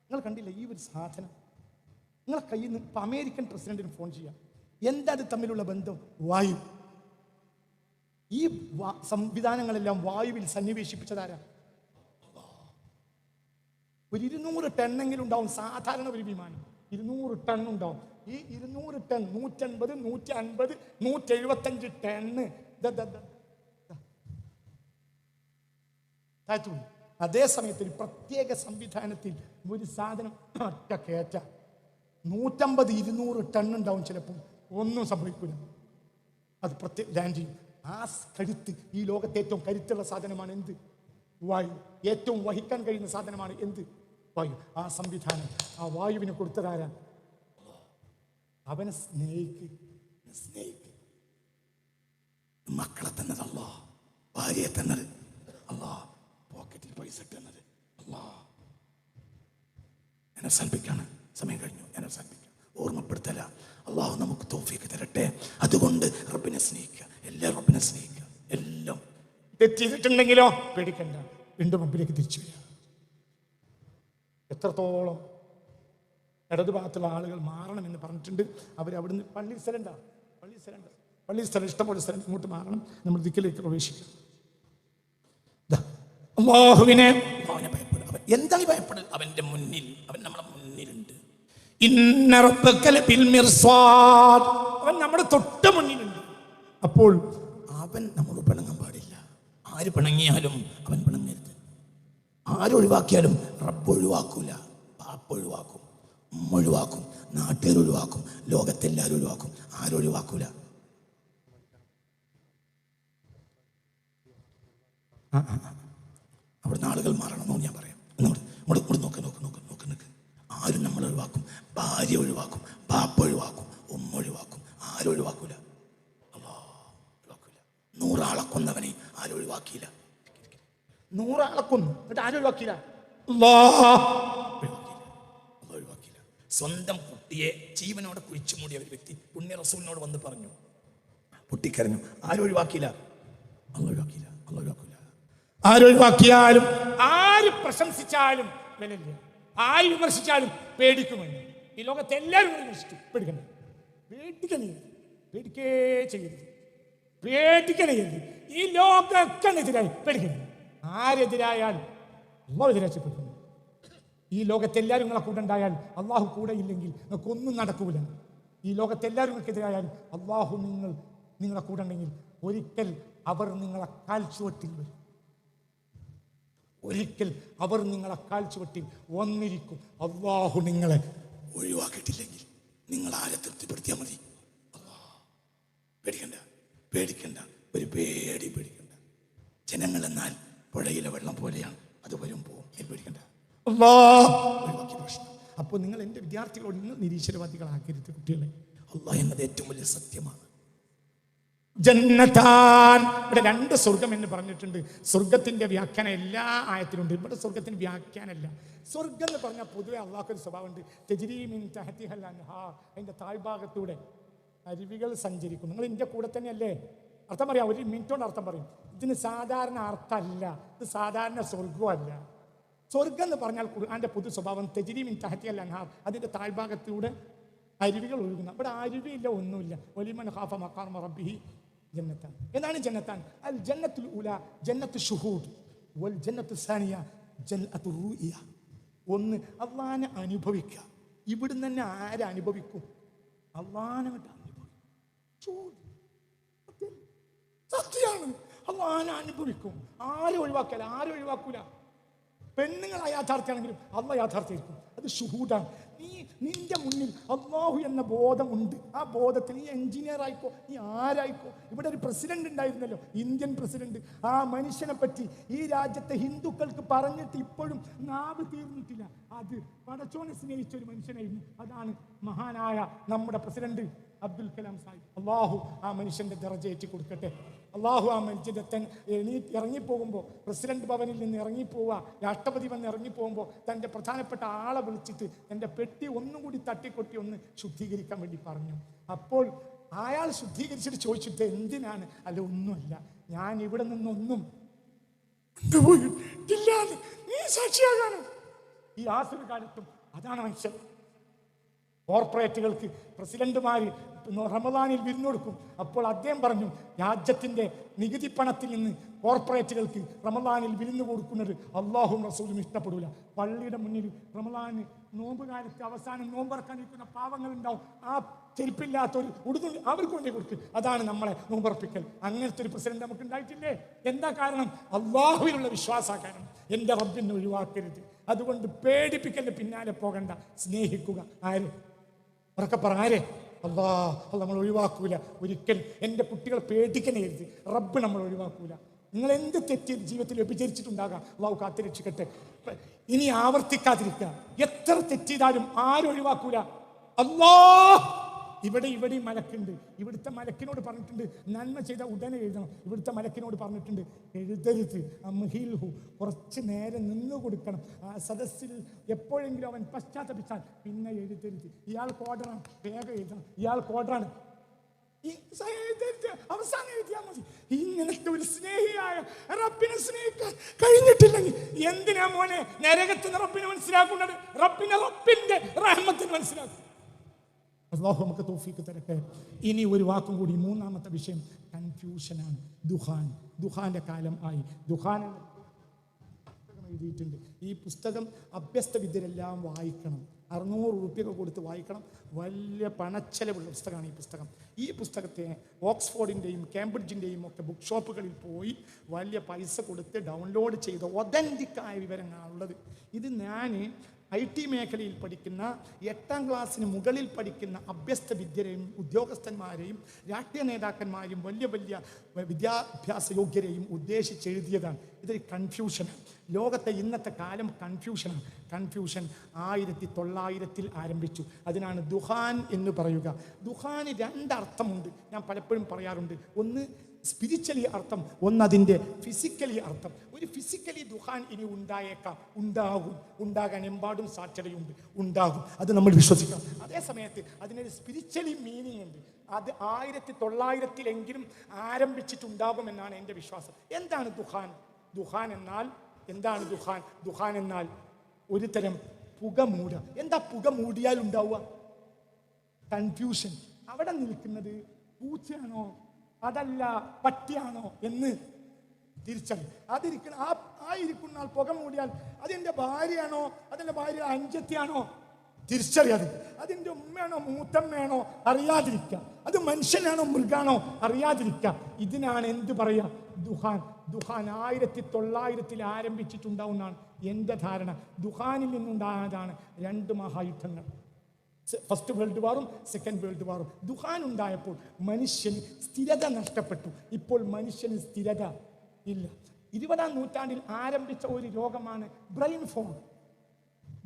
A: നിങ്ങൾ കണ്ടില്ല ഈ ഒരു സാധനം നിങ്ങളെ കയ്യിൽ നിന്ന്? ഇപ്പം അമേരിക്കൻ പ്രസിഡന്റിന് ഫോൺ ചെയ്യാം, എന്താ അത് തമ്മിലുള്ള ബന്ധം? വായു. ഈ സംവിധാനങ്ങളെല്ലാം വായുവിൽ സന്നിവേശിപ്പിച്ചതാരാ? ഒരു 200 ടണ്ണെങ്കിലും ഉണ്ടാവും സാധാരണ ഒരു വിമാനം. 200 ടൺ ഉണ്ടാവും. ഈ 200 ടൺ 150, 150, 175 ടണ്ണ് താഴ്ത്തുപോയി. അതേ സമയത്ത് ഒരു പ്രത്യേക സംവിധാനത്തിൽ ഒരു സാധനം ഒറ്റ കയറ്റ 150, 200 ടണ്ണുണ്ടാവും. ചിലപ്പോൾ ഒന്നും സംഭവിക്കില്ല. അത് പ്രത്യേക ലാൻഡ് ചെയ്യും. ആ കരുത്ത്, ഈ ലോകത്തെ ഏറ്റവും കരുത്തുള്ള സാധനമാണ് എന്ത്? വായു. ഏറ്റവും വഹിക്കാൻ കഴിയുന്ന സാധനമാണ് എന്ത്? വായു. ആ സംവിധാനം ആ വായുവിന് കൊടുത്തതാരാ? അവനെ സ്നേഹിക്ക്. മക്കളെ തന്നത് അല്ലാ, ഭാര്യയെ തന്നത് അല്ലാ, പോക്കറ്റിൽ പൈസ ഇട്ടുന്നത് അല്ലാ. ഞാൻ അവസാനിപ്പിക്കാണ്, സമയം കഴിഞ്ഞു. ഞാൻ അവസാനിപ്പിക്കാം. ഓർമ്മപ്പെടുത്തല. അള്ളാഹു നമുക്ക് തൗഫീഖ് തരട്ടെ. അതുകൊണ്ട് റബ്ബിനെ സ്നേഹിക്കുക, എല്ലാം റബ്ബിനെ സ്നേഹിക്കുക. എല്ലാം തെറ്റിയിട്ടുണ്ടെങ്കിലോ പേടിക്കണ്ട, വീണ്ടും റബ്ബിലേക്ക് തിരിച്ചു വരിക. എത്രത്തോളം ഇടതുഭാഗത്തുള്ള ആളുകൾ മാറണമെന്ന് പറഞ്ഞിട്ടുണ്ട്. അവരവിടുന്ന് പള്ളി സ്ഥലം ഇഷ്ടംപോലെ സ്ഥലം ഇങ്ങോട്ട് മാറണം. നമ്മൾ ദിക്കിലേക്ക് പ്രവേശിക്കുക. അല്ലാഹുവിനെ ഭയപ്പെടുക. അവൻ എന്താണ് ഭയപ്പെടുക? അവന്റെ മുന്നിൽ, അവൻ നമ്മുടെ മുന്നിലുണ്ട്. ഇന്ന റബ്ബക ലബിൽ മിർസാദ്, അവൻ നമ്മുടെ തൊട്ട മുന്നിലുണ്ട്. അപ്പോൾ അവൻ നമ്മോട് പിണങ്ങാൻ പാടില്ല. ആര് പിണങ്ങിയാലും അവൻ പിണങ്ങരുത്. ആരൊഴിവാക്കിയാലും റബ്ബ് ഒഴിവാക്കൂല. ബാപ്പ ഒഴിവാക്കും, ഉമ്മ ഒഴിവാക്കും, നാട്ടുകാർ ഒഴിവാക്കും, ലോകത്തെല്ലാവരും ഒഴിവാക്കും. ആരൊഴിവാക്കൂല. അവിടുന്ന് ആളുകൾ മാറണമെന്ന് ഞാൻ പറയാം. നോക്ക്. ആരും നമ്മൾ ഒഴിവാക്കും. ഭാര്യ ഒഴിവാക്കും, ബാപ്പ ഒഴിവാക്കും, ഉമ്മ ഒഴിവാക്കും. ആരും ഒഴിവാക്കൂല. ഒഴിവാക്കൂല. 100 ആളെ കൊന്നവനെ ആരും ഒഴിവാക്കിയില്ല. 100 ആളെ കൊന്നു, എന്നിട്ട് ആരും ഒഴിവാക്കിയില്ല. ഒഴിവാക്കിയില്ല. സ്വന്തം കുട്ടിയെ ജീവനോടെ കുഴിച്ചു മൂടിയ ഒരു വ്യക്തി പുണ്യ റസൂലിനോട് വന്ന് പറഞ്ഞു, പൊട്ടിക്കരഞ്ഞു. ആരും ഒഴിവാക്കിയില്ല. ഒഴിവാക്കിയില്ല. ആരൊഴിവാക്കിയാലും, ആര് പ്രശംസിച്ചാലും വിലയില്ല. ആര് വിമർശിച്ചാലും പേടിക്കുമെന്ന്. ഈ ലോകത്തെ എല്ലാവരും വിമർശിച്ചു. പേടിക്കണ്ട, പേടിക്കേ ചെയ്യരുത്. ഈ ലോകമൊക്കെ എതിരായി പേടിക്കരുത്. ആരെതിരായാലും അള്ളാഹു എതിരാച്ചപ്പെടുന്നു. ഈ ലോകത്തെല്ലാവരും നിങ്ങളെ കൂടെ ഉണ്ടായാൽ, അള്ളാഹു കൂടെ ഇല്ലെങ്കിൽ നിങ്ങൾക്കൊന്നും നടക്കൂല. ഈ ലോകത്തെല്ലാവരും നിങ്ങൾക്കെതിരായാലും അള്ളാഹു നിങ്ങളെ കൂടെ ഉണ്ടെങ്കിൽ ഒരിക്കൽ അവർ നിങ്ങളെ കാൽ ചുവട്ടിൽ വരും. വന്നിരിക്കും. അള്ളാഹു നിങ്ങളെ ഒഴിവാക്കിയിട്ടില്ലെങ്കിൽ നിങ്ങൾ ആരെ തൃപ്തിപ്പെടുത്തിയാൽ മതി. പേടിക്കണ്ട. ഒരു പേടിക്കണ്ട. ജനങ്ങൾ എന്നാൽ പുഴയിലെ വെള്ളം പോലെയാണ്, അത് വരും പോവും. പേടിക്കണ്ട. ഒഴിവാക്കിയ പ്രശ്നം. അപ്പോൾ നിങ്ങൾ എൻ്റെ വിദ്യാർത്ഥികളോട് നിങ്ങൾ നിരീശ്വരവാദികളാക്കരുത് കുട്ടികളെ. അള്ളാഹ് എന്നത് ഏറ്റവും വലിയ സത്യമാണ്. ജന്നതാൻ, ഇവിടെ 2 സ്വർഗം എന്ന് പറഞ്ഞിട്ടുണ്ട്. സ്വർഗത്തിന്റെ വ്യാഖ്യാനം എല്ലാ ആയത്തിലുണ്ട്. ഇവിടെ സ്വർഗത്തിന് വ്യാഖ്യാനമല്ല. സ്വർഗം എന്ന് പറഞ്ഞാൽ പൊതുവെ അള്ളാഹുവിന്റെ സ്വഭാവമുണ്ട്. തജ്രീ മിൻ തഹ്തിഹൽ അൻഹാർ, അതിന്റെ താഴ്ഭാഗത്തൂടെ അരുവികൾ സഞ്ചരിക്കും. നിങ്ങൾ ഇതിന്റെ കൂടെ തന്നെയല്ലേ? അർത്ഥം പറയാം, 1 മിനിറ്റ് കൊണ്ട് അർത്ഥം പറയും. ഇതിന് സാധാരണ അർത്ഥമല്ല, ഇത് സാധാരണ സ്വർഗമല്ല. സ്വർഗം എന്ന് പറഞ്ഞാൽ ഖുർആന്റെ പൊതു സ്വഭാവം തജ്രീ മിൻ തഹ്തിഹൽ അൻഹാർ, അതിന്റെ താഴ്ഭാഗത്തൂടെ അരുവികൾ ഒഴുകുന്ന. ഇവിടെ അരുവിയില്ല, ഒന്നുമില്ല. വലിമൻ ഖാഫ മഖാമ റബ്ബിഹി ജന്നത്താൻ. എന്താണ് ജന്നത്താൻ? അൽ ജന്നത്തുൽ ഊല ജന്നത്തു ഷുഹൂദ് വൽ ജന്നത്തു സാനിയ ജന്നത്തു റൂഇയ. ഒന്ന് അള്ളാഹനെ അനുഭവിക്കുക. ഇവിടുന്ന് തന്നെ ആരെ അനുഭവിക്കും? അള്ളാഹനെ അനുഭവിക്കും. സത്യമാണ്, അള്ളാഹനെ അനുഭവിക്കും. ആരും ഒഴിവാക്കൂല. പെണ്ണുങ്ങൾ യാഥാർത്ഥ്യമാണെങ്കിലും അള്ളാഹ് യാഥാർത്ഥ്യമായിരിക്കും. അത് ഷുഹൂദാണ്. നിന്റെ മുന്നിൽ അള്ളാഹു എന്ന ബോധമുണ്ട്. ആ ബോധത്തിൽ നീ എഞ്ചിനീയർ ആയിക്കോ, നീ ആരായിക്കോ. ഇവിടെ ഒരു പ്രസിഡന്റ് ഉണ്ടായിരുന്നല്ലോ, ഇന്ത്യൻ പ്രസിഡന്റ്. ആ മനുഷ്യനെ പറ്റി ഈ രാജ്യത്തെ ഹിന്ദുക്കൾക്ക് പറഞ്ഞിട്ട് ഇപ്പോഴും നാവ് തീർന്നിട്ടില്ല. അത് പടച്ചോനെ സ്നേഹിച്ച ഒരു മനുഷ്യനായിരുന്നു. അതാണ് മഹാനായ നമ്മുടെ പ്രസിഡന്റ് അബ്ദുൽ കലാം സാഹിബ്. അള്ളാഹു ആ മനുഷ്യന്റെ ദറജയേറ്റി കൊടുക്കട്ടെ. അള്ളാഹു ആ മനുഷ്യത്തെ ഇറങ്ങിപ്പോകുമ്പോൾ, പ്രസിഡന്റ് ഭവനിൽ നിന്ന് ഇറങ്ങിപ്പോവുക, രാഷ്ട്രപതി വന്ന് ഇറങ്ങിപ്പോകുമ്പോൾ തൻ്റെ പ്രധാനപ്പെട്ട ആളെ വിളിച്ചിട്ട് തൻ്റെ പെട്ടി ഒന്നും കൂടി തട്ടിക്കൊട്ടി ഒന്ന് ശുദ്ധീകരിക്കാൻ വേണ്ടി പറഞ്ഞു. അപ്പോൾ അയാൾ ശുദ്ധീകരിച്ചിട്ട് ചോദിച്ചിട്ട് എന്തിനാണ്? അല്ല, ഒന്നുമല്ല, ഞാൻ ഇവിടെ നിന്നൊന്നും കൊണ്ടുപോയിട്ടില്ലാന്ന് നീ സാക്ഷിയാകാനും. ഈ ആസുര കാലത്തും അതാണ് മനുഷ്യൻ. കോർപ്പറേറ്റുകൾക്ക് പ്രസിഡന്റുമാർ റമദാനിൽ വിരുന്നൊടുക്കും. അപ്പോൾ അദ്ദേഹം പറഞ്ഞു, രാജ്യത്തിൻ്റെ നികുതി പണത്തിൽ നിന്ന് കോർപ്പറേറ്റുകൾക്ക് റമദാനിൽ വിരുന്ന് കൊടുക്കുന്നത് അള്ളാഹും റസൂലും ഇഷ്ടപ്പെടില്ല. പള്ളിയുടെ മുന്നിൽ റമദാന് നോമ്പ് കാലത്ത് അവസാനം നോമ്പറക്കാനിരിക്കുന്ന പാവങ്ങളുണ്ടാവും. ആ ചെരുപ്പില്ലാത്തൊരു ഉടുതു അവർക്ക് വേണ്ടി കൊടുക്കും. അതാണ് നമ്മളെ നോമ്പറപ്പിക്കൽ. അങ്ങനത്തെ ഒരു പ്രസിഡന്റ് നമുക്ക് ഉണ്ടായിട്ടില്ലേ? എന്താ കാരണം? അള്ളാഹുവിനുള്ള വിശ്വാസമാണ്. എൻ്റെ റബ്ബിനെ ഒഴിവാക്കരുത്. അതുകൊണ്ട് പേടിപ്പിക്കലിന്റെ പിന്നാലെ പോകണ്ട, സ്നേഹിക്കുക. ആര്? ഉറക്കെ പറ, ആരെ? അള്ളാഹ് നമ്മൾ ഒഴിവാക്കൂല ഒരിക്കൽ. എൻ്റെ കുട്ടികളെ പേടിക്കണേരുത്. റബ്ബ് നമ്മൾ ഒഴിവാക്കൂല. നിങ്ങൾ എന്ത് തെറ്റ് ജീവിതത്തിൽ വ്യഭിചരിച്ചിട്ടുണ്ടാകാം, അള്ളാഹു കാത്ത് രക്ഷിക്കട്ടെ. ഇനി ആവർത്തിക്കാതിരിക്കുക. എത്ര തെറ്റ് ചെയ്താലും ആരും ഒഴിവാക്കൂല. ഇവിടെയും മലക്കുണ്ട്. ഇവിടുത്തെ മലക്കിനോട് പറഞ്ഞിട്ടുണ്ട് നന്മ ചെയ്ത ഉടനെ എഴുതണം. ഇവിടുത്തെ മലക്കിനോട് പറഞ്ഞിട്ടുണ്ട് എഴുതരുത്, അംഹിൽഹു, കുറച്ച് നേരം നിന്ന് കൊടുക്കണം. ആ സദസ്സിൽ എപ്പോഴെങ്കിലും അവൻ പശ്ചാത്തപിച്ചാൽ പിന്നെ എഴുതരുത്. ഇയാൾക്ക് ഓർഡറാണ്, വേഗം എഴുതണം. ഇയാൾക്ക് ഓർഡറാണ്, അവസാനം എഴുതിയാൽ മതി. ഇങ്ങനത്തെ ഒരു സ്നേഹിയായ റബ്ബിനെ സ്നേഹിക്കാൻ കഴിഞ്ഞിട്ടില്ലെങ്കിൽ എന്തിനാ മോനെ നരകത്തിന് റബ്ബിനെ മനസ്സിലാക്കുന്നത്? റബ്ബിന്റെ റഹ്മത്തിന് മനസ്സിലാക്കും. അല്ലാഹു നമുക്ക് തൗഫീഖ് തരട്ടെ. ഇനി ഒരു വാക്കും കൂടി, മൂന്നാമത്തെ വിഷയം കൺഫ്യൂഷനാണ്. ദുഹാന്റെ കാലം ആയി. ദുഹാൻ എഴുതിയിട്ടുണ്ട്. ഈ പുസ്തകം അഭ്യസ്ത വിദ്യരെല്ലാം വായിക്കണം. 600 രൂപ കൊടുത്ത് വായിക്കണം. വലിയ പണച്ചെലവുള്ള പുസ്തകമാണ് ഈ പുസ്തകം. ഈ പുസ്തകത്തെ ഓക്സ്ഫോർഡിൻ്റെയും കേംബ്രിഡ്ജിൻ്റെയും ഒക്കെ ബുക്ക് ഷോപ്പുകളിൽ പോയി വലിയ പൈസ കൊടുത്ത് ഡൗൺലോഡ് ചെയ്ത ഒതൻറ്റിക്കായ വിവരങ്ങളാണുള്ളത്. ഇത് ഞാൻ IT മേഖലയിൽ പഠിക്കുന്ന 8ാം ക്ലാസ്സിന് മുകളിൽ പഠിക്കുന്ന അഭ്യസ്ത വിദ്യരെയും ഉദ്യോഗസ്ഥന്മാരെയും രാഷ്ട്രീയ നേതാക്കന്മാരെയും വലിയ വലിയ വിദ്യാഭ്യാസ യോഗ്യരെയും ഉദ്ദേശിച്ചെഴുതിയതാണ്. ഇതൊരു കൺഫ്യൂഷനാണ്. ലോകത്തെ ഇന്നത്തെ കാലം കൺഫ്യൂഷനാണ്. കൺഫ്യൂഷൻ 1900 ആരംഭിച്ചു. അതിനാണ് ദുഹാൻ എന്ന് പറയുക. ദുഹാന് 2 അർത്ഥമുണ്ട്. ഞാൻ പലപ്പോഴും പറയാറുണ്ട്. ഒന്ന് സ്പിരിച്വലി അർത്ഥം, ഒന്ന് അതിൻ്റെ ഫിസിക്കലി അർത്ഥം. ഒരു ഫിസിക്കലി ദുഹാൻ ഇനി ഉണ്ടായേക്കാം, ഉണ്ടാകാൻ എമ്പാടും സാധ്യതയുണ്ട്, ഉണ്ടാകും. അത് നമ്മൾ വിശ്വസിക്കണം. അതേ സമയത്ത് അതിനൊരു സ്പിരിച്വലി മീനിങ് ഉണ്ട്. അത് 1900 ആരംഭിച്ചിട്ടുണ്ടാകുമെന്നാണ് എൻ്റെ വിശ്വാസം. എന്താണ് ദുഹാൻ? ദുഹാൻ എന്നാൽ എന്താണ്? ദുഹാൻ എന്നാൽ ഒരു തരം പുക മൂട. എന്താ പുക മൂടിയാൽ ഉണ്ടാവുക? കൺഫ്യൂഷൻ. അവിടെ നിൽക്കുന്നത് പൂച്ചയാണോ അതല്ല പട്ടിയാണോ എന്ന് തിരിച്ചറിയും. ഇരിക്കുന്ന ആൾ പുക മൂടിയാൽ അതെൻ്റെ ഭാര്യയാണോ അതെൻ്റെ ഭാര്യ അഞ്ചത്തിയാണോ തിരിച്ചറിയാതെ, അതിൻ്റെ ഉമ്മയാണോ മൂത്തമ്മയാണോ അറിയാതിരിക്കുക, അത് മനുഷ്യനാണോ മൃഗാണോ അറിയാതിരിക്കുക. ഇതിനാണ് എന്ത് പറയുക? ദുഹാൻ. 1900 ആരംഭിച്ചിട്ടുണ്ടാവുന്നതാണ് എൻ്റെ ധാരണ. ദുഹാനിൽ നിന്നുണ്ടായതാണ് 2 മഹായുദ്ധങ്ങൾ, ഫസ്റ്റ് വേൾഡ് വാറും സെക്കൻഡ് വേൾഡ് വാറും. ദുഹാൻ ഉണ്ടായപ്പോൾ മനുഷ്യന് സ്ഥിരത നഷ്ടപ്പെട്ടു. ഇപ്പോൾ മനുഷ്യന് സ്ഥിരത ഇല്ല. 20ാം നൂറ്റാണ്ടിൽ ആരംഭിച്ച ഒരു രോഗമാണ് ബ്രെയിൻ ഫോഗ്.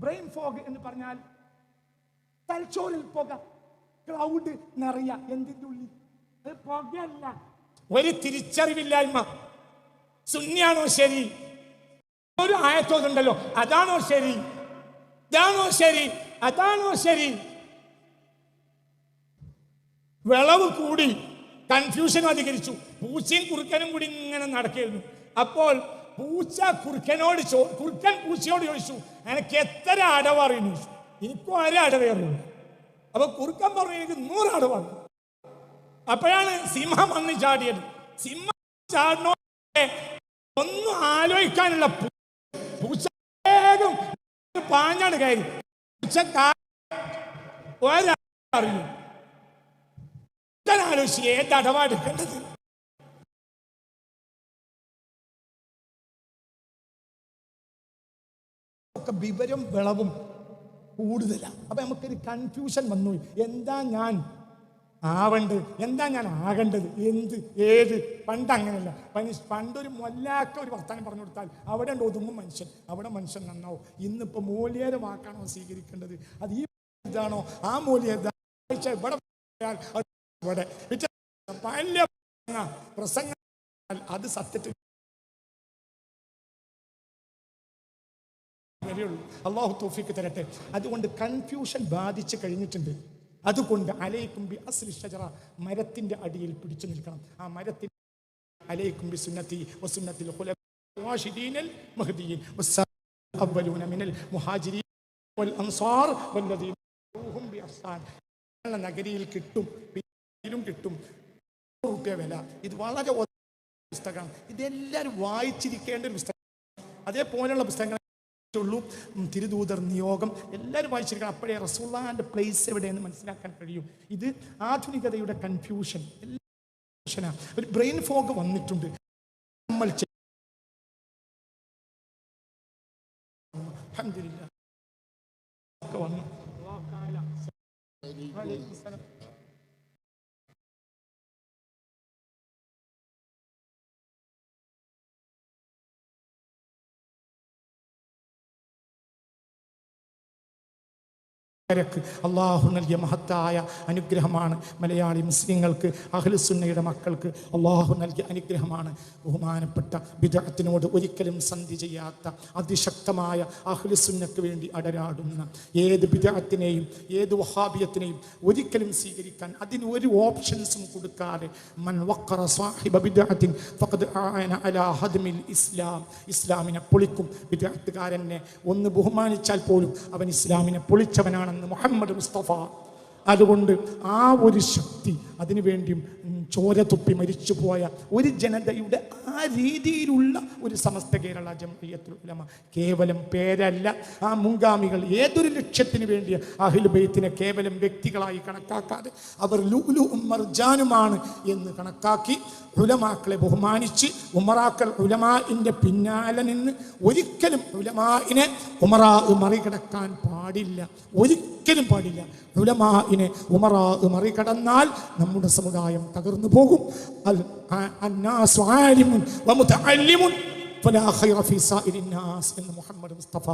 A: ബ്രെയിൻ ഫോഗ് എന്ന് പറഞ്ഞാൽ തലച്ചോറിൽ പുക, ക്ലൗഡ് നിറയ. എന്തിൻ്റെ ഉള്ളിൽ? അത് പുകയല്ല, ഒരു തിരിച്ചറിവില്ലായ്മ. സുന്നിയാണോ ശരി? ഒരു ആയത്തോതുണ്ടല്ലോ, അതാണോ ശരി? ഇതാണോ ശരി? അതാണോ ശരി? വിളവ് കൂടി, കൺഫ്യൂഷൻ അധികരിച്ചു. പൂച്ചയും കുറുക്കനും കൂടി ഇങ്ങനെ നടക്കായിരുന്നു. അപ്പോൾ കുറുക്കൻ പൂച്ചയോട് ചോദിച്ചു, എനിക്ക് എത്ര അടവ് അറിയുന്നു ചോദിച്ചു. എനിക്കും 1 അടവേ അറിയുള്ളൂ. അപ്പൊ കുറുക്കൻ പറഞ്ഞു, എനിക്ക് 100 അടവാണ്. അപ്പോഴാണ് സിംഹം വന്ന് ചാടിയത്. സിംഹം ചാടണോ ഒന്നും ആലോചിക്കാനുള്ള പൂച്ച വേഗം പാഞ്ഞാണ് കയറി. പൂച്ച അറിയൂ, ആലോചിച്ച് ഏത് അടവാടുക്കേണ്ടത്. വിവരം വിളവും കൂടുതലാണ്. അപ്പൊ നമുക്കൊരു കൺഫ്യൂഷൻ വന്നു. എന്താ ഞാൻ ആവേണ്ടത്, എന്താ ഞാൻ ആകേണ്ടത്, എന്ത് ഏത്? പണ്ട് അങ്ങനെയല്ല. പണ്ടൊരു മൊല്ലാക്ക ഒരു വർത്താനം പറഞ്ഞു കൊടുത്താൽ അവിടെ ഉണ്ട് ഒതുങ്ങും മനുഷ്യൻ, അവിടെ മനുഷ്യൻ നന്നാവും. ഇന്നിപ്പോ മൂല്യേര വാക്കാണോ സ്വീകരിക്കേണ്ടത്? അത് ഈ ഇതാണോ ആ മൂല്യ ഇവിടെ പ്രസംഗം അത് സത്യത്തിൽ വരെയുള്ളൂ. അള്ളാഹു തൗഫീഖ് തരട്ടെ. അതുകൊണ്ട് കൺഫ്യൂഷൻ ബാധിച്ചു കഴിഞ്ഞിട്ടുണ്ട്. അതുകൊണ്ട് അലൈക്കും ബി അസ്ലി ഷജറ, മരത്തിന്റെ അടിയിൽ പിടിച്ചു നിൽക്കണം. ആ മരത്തിന്റെ അലൈക്കും ബി സുന്നത്തി വസുന്നത്തിൽ ഖുലഫാഇർ റാഷിദീനൽ മഹ്ദിയീൻ വസ്സാബിഖൂന മിനൽ മുഹാജിരീൻ വൽ അൻസാർ വല്ലദീന ഹും ബി അഹ്സാൻ. നഗരിയിൽ കിട്ടും, ഇതിലും കിട്ടും. ₹100 വില. ഇത് വളരെ പുസ്തകമാണ്. ഇതെല്ലാവരും വായിച്ചിരിക്കേണ്ട ഒരു പുസ്തകം. അതേപോലെയുള്ള പുസ്തകങ്ങൾ ഉള്ളൂ. തിരുദൂതർ നിയോഗം എല്ലാവരും വായിച്ചിരിക്കണം. അപ്പോഴേ റസൂലുള്ളാഹിന്റെ പ്ലേസ് എവിടെയെന്ന് മനസ്സിലാക്കാൻ കഴിയും. ഇത് ആധുനികതയുടെ കൺഫ്യൂഷൻ. ഒരു ബ്രെയിൻ ഫോഗ് വന്നിട്ടുണ്ട്. നമ്മൾ അൽഹംദുലില്ലാഹ് വന്നു. അള്ളാഹു നൽകിയ മഹത്തായ അനുഗ്രഹമാണ്. മലയാളി മുസ്ലിങ്ങൾക്ക്, അഹ്ലുസുന്നയുടെ മക്കൾക്ക് അള്ളാഹു നൽകിയ അനുഗ്രഹമാണ്. ബഹുമാനപ്പെട്ട ബിദ്അത്തിനോട് ഒരിക്കലും സന്ധി ചെയ്യാത്ത അതിശക്തമായ അഹ്ലുസുന്നക്ക് വേണ്ടി അടരാടുന്ന ഏത് ബിദ്അത്തിനെയും ഏത് വഹാബിയത്തിനെയും ഒരിക്കലും സ്വീകരിക്കാൻ അതിന് ഒരു ഓപ്ഷൻസും കൊടുക്കാതെ മൻ വഖറ സാഹിബ ബിദ്അത്തിൻ ഫഖദ് ആന അലാ ഹദ്മിൽ ഇസ്ലാം, ഇസ്ലാമിനെ പൊളിക്കും. ബിദ്അത്തുകാരനെ ഒന്ന് ബഹുമാനിച്ചാൽ പോലും അവൻ ഇസ്ലാമിനെ പൊളിച്ചവനാണ് മുഹമ്മദ് മുസ്തഫ. അതുകൊണ്ട് ആ ഒരു ശക്തി, അതിനുവേണ്ടിയും ചോര തുപ്പി മരിച്ചുപോയ ഒരു ജനതയുടെ ആ രീതിയിലുള്ള ഒരു സമസ്ത കേരള ജംഇയ്യത്തുൽ ഉലമ കേവലം പേരല്ല. ആ മുൻഗാമികൾ ഏതൊരു ലക്ഷ്യത്തിന് വേണ്ടിയ അഹ്ലു ബൈത്തിനെ കേവലം വ്യക്തികളായി കണക്കാക്കാതെ അവർ ലുഅ്ലുഉം മർജാനുമാണ് എന്ന് കണക്കാക്കി ഉലമാക്കളെ ബഹുമാനിച്ച് ഉമറാക്കൾ ഉലമാഇന്റെ പിന്നാലെ നിന്ന് ഒരിക്കലും ഉലമാഇനെ ഉമറാ മറികടക്കാൻ പാടില്ല, ഒരിക്കലും പാടില്ല. ഉലമാഇനെ ഉമറാ മറികടന്നാൽ നമ്മുടെ സമുദായം തകർന്നു പോകും. അന്നാസു ആലിമുൻ വമുതഅല്ലിമുൻ ഫലാ ഖൈറ ഫീ സായിരിൻ നാസ് എന്ന് മുഹമ്മദ് മുസ്തഫ.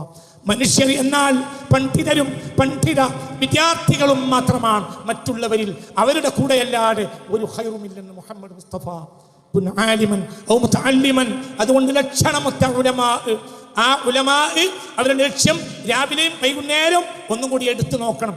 A: മനുഷ്യർ എന്നാൽ പണ്ഡിതരും പണ്ഡിത വിദ്യാർത്ഥികളും മാത്രമാണ്, മറ്റുള്ളവരിൽ അവരുടെ കൂടെയല്ലാതെ ഒരു ഖൈറുമില്ലെന്ന് മുഹമ്മദ് മുസ്തഫ. ആലിമൻ ഔ മുതഅല്ലിമൻ, അതുകൊണ്ട് ലക്ഷണമൊത്ത ഉലമാ, ആ ഉലമാ അവരുടെ ലക്ഷ്യം രാവിലെയും വൈകുന്നേരം ഒന്നും കൂടി എടുത്തു നോക്കണം.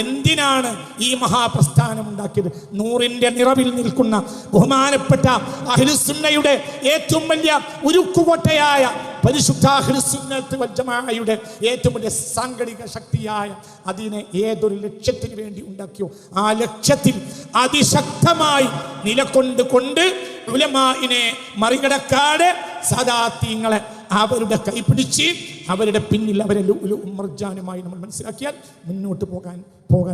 A: എന്തിനാണ് ഈ മഹാപ്രസ്ഥാനം ഉണ്ടാക്കിയത്? നൂറിന്റെ നിറവിൽ നിൽക്കുന്ന ബഹുമാനപ്പെട്ട അഹ്ലുസുന്നയുടെ ഏറ്റവും വലിയ ഉരുക്കുകോട്ടയായ പരിശുദ്ധ അഹ്ലുസുന്നത്ത് വൽ ജമാഅയുടെ ഏറ്റവും വലിയ സാങ്കേതിക ശക്തിയായ അതിനെ ഏതൊരു ലക്ഷ്യത്തിന് വേണ്ടി ഉണ്ടാക്കിയോ ആ ലക്ഷ്യത്തിൽ അതിശക്തമായി നിലകൊണ്ടുകൊണ്ട് ഉലമാഇനെ മറികടക്കാതെ സാദാത്യങ്ങളെ അവരുടെ കൈപിടിച്ച് അവരുടെ പിന്നിൽ അവരെ ലുഅ്ലുഉം മർജാനുമായി നമ്മൾ മനസ്സിലാക്കിയാൽ മുന്നോട്ട് പോകാൻ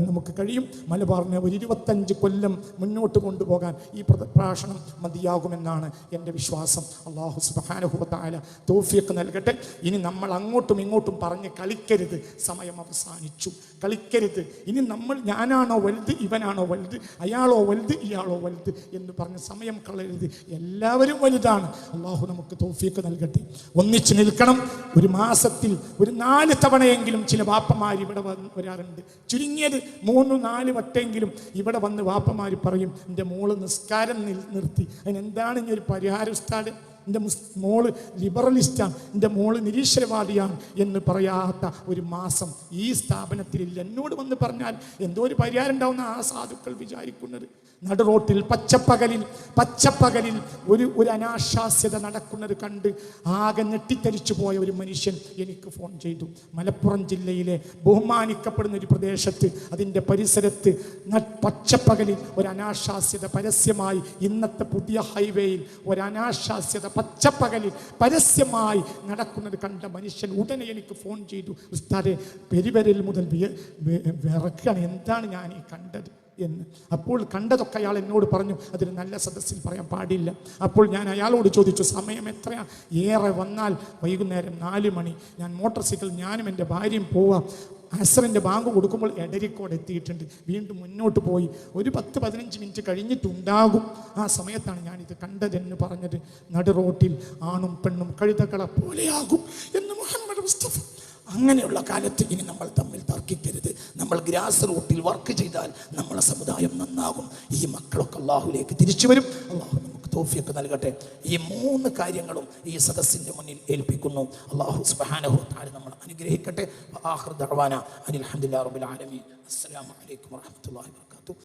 A: നമുക്ക് കഴിയും. മലബാറിനെ ഒരു 25 കൊല്ലം മുന്നോട്ട് കൊണ്ടുപോകാൻ ഈ പ്രഭാഷണം മതിയാകുമെന്നാണ് എൻ്റെ വിശ്വാസം. അല്ലാഹു സുബ്ഹാനഹു വ തആല തൗഫീഖ് നൽകട്ടെ. ഇനി നമ്മൾ അങ്ങോട്ടും ഇങ്ങോട്ടും പറഞ്ഞ് കളിക്കരുത്, സമയം അവസാനിച്ചു. കളിക്കരുത്. ഇനി നമ്മൾ ഞാനാണോ വലുത്, ഇവനാണോ വലുത്, അയാളോ വലുത്, ഇയാളോ വലുത് എന്ന് പറഞ്ഞ് സമയം കളയരുത്. എല്ലാവരും വലുതാണ്. അല്ലാഹു നമുക്ക് തൗഫീഖ് നൽകട്ടെ. ഒന്നിച്ച് നിൽക്കണം. ഒരു മാസത്തിൽ ഒരു 4 തവണയെങ്കിലും ചില വാപ്പമാർ ഇവിടെ വരാറുണ്ട്. ചുരുങ്ങിയത് 3-4 വട്ടെങ്കിലും ഇവിടെ വന്ന് വാപ്പമാർ പറയും, എൻ്റെ മോള് നിസ്കാരം നിർത്തി. അതിനെന്താണ് ഇനി ഒരു പരിഹാരം ഉസ്താദ്? എൻ്റെ മോള് ലിബറലിസ്റ്റാണ്, എൻ്റെ മോള് നിരീശ്വരവാദിയാണ് എന്ന് പറയാത്ത ഒരു മാസം ഈ സ്ഥാപനത്തിലില്ല. എന്നോട് വന്ന് പറഞ്ഞാൽ എന്തോ ഒരു പരിഹാരം ഉണ്ടാവുന്ന ആ സാധുക്കൾ വിചാരിക്കുന്നത്. നടു റോട്ടിൽ പച്ചപ്പകലിൽ ഒരു അനാശാസ്യത നടക്കുന്നത് കണ്ട് ആകെ ഞെട്ടിത്തരിച്ചു പോയ ഒരു മനുഷ്യൻ എനിക്ക് ഫോൺ ചെയ്തു. മലപ്പുറം ജില്ലയിലെ ബഹുമാനിക്കപ്പെടുന്ന ഒരു പ്രദേശത്ത് അതിൻ്റെ പരിസരത്ത് പച്ചപ്പകലിൽ ഒരു അനാശാസ്യത പരസ്യമായി, ഇന്നത്തെ പുതിയ ഹൈവേയിൽ ഒരു അനാശാസ്യത പച്ചപ്പകലിൽ പരസ്യമായി നടക്കുന്നത് കണ്ട മനുഷ്യൻ ഉടനെ എനിക്ക് ഫോൺ ചെയ്തു, ഉസ്താദെ പെരുവരൽ മുതൽ വിറക്കുകയാണ്, എന്താണ് ഞാൻ ഈ കണ്ടത് എന്ന്. അപ്പോൾ കണ്ടതൊക്കെ അയാൾ എന്നോട് പറഞ്ഞു. അതൊരു നല്ല സദസ്സിൽ പറയാൻ പാടില്ല. അപ്പോൾ ഞാൻ അയാളോട് ചോദിച്ചു, സമയം എത്രയാണ്? ഏറെ വന്നാൽ വൈകുന്നേരം 4 മണി. ഞാൻ മോട്ടോർ സൈക്കിൾ ഞാനും എൻ്റെ ഭാര്യയും പോവാം. അസറിൻ്റെ ബാങ്ക് കൊടുക്കുമ്പോൾ എടരിക്കോട് എത്തിയിട്ടുണ്ട്. വീണ്ടും മുന്നോട്ട് പോയി ഒരു 10-15 മിനിറ്റ് കഴിഞ്ഞിട്ടുണ്ടാകും. ആ സമയത്താണ് ഞാനിത് കണ്ടതെന്ന് പറഞ്ഞത്. നടു റോട്ടിൽ ആണും പെണ്ണും കഴുതകളെ പോലെയാകും എന്ന് മുഹമ്മദ് മുസ്തഫ. അങ്ങനെയുള്ള കാലത്ത് ഇനി നമ്മൾ തമ്മിൽ തർക്കിക്കരുത്. നമ്മൾ ഗ്രാസ് റൂട്ടിൽ വർക്ക് ചെയ്താൽ നമ്മളെ സമുദായം നന്നാകും. ഈ മക്കളൊക്കെ അള്ളാഹുലേക്ക് തിരിച്ചു വരും. അള്ളാഹു നമുക്ക് തൗഫീഖ് നൽകട്ടെ. ഈ 3 കാര്യങ്ങളും ഈ സദസ്സിൻ്റെ മുന്നിൽ ഏൽപ്പിക്കുന്നു. അള്ളാഹു സുബ്ഹാനഹു വ തആല നമ്മൾ അനുഗ്രഹിക്കട്ടെ. ആഖിറു ദഅവാന അനിൽ ഹംദുലില്ലാഹി റബ്ബിൽ ആലമീൻ. അസ്സലാമു അലൈക്കും വറഹ്മത്തുള്ളാഹി വബറകാതുഹു.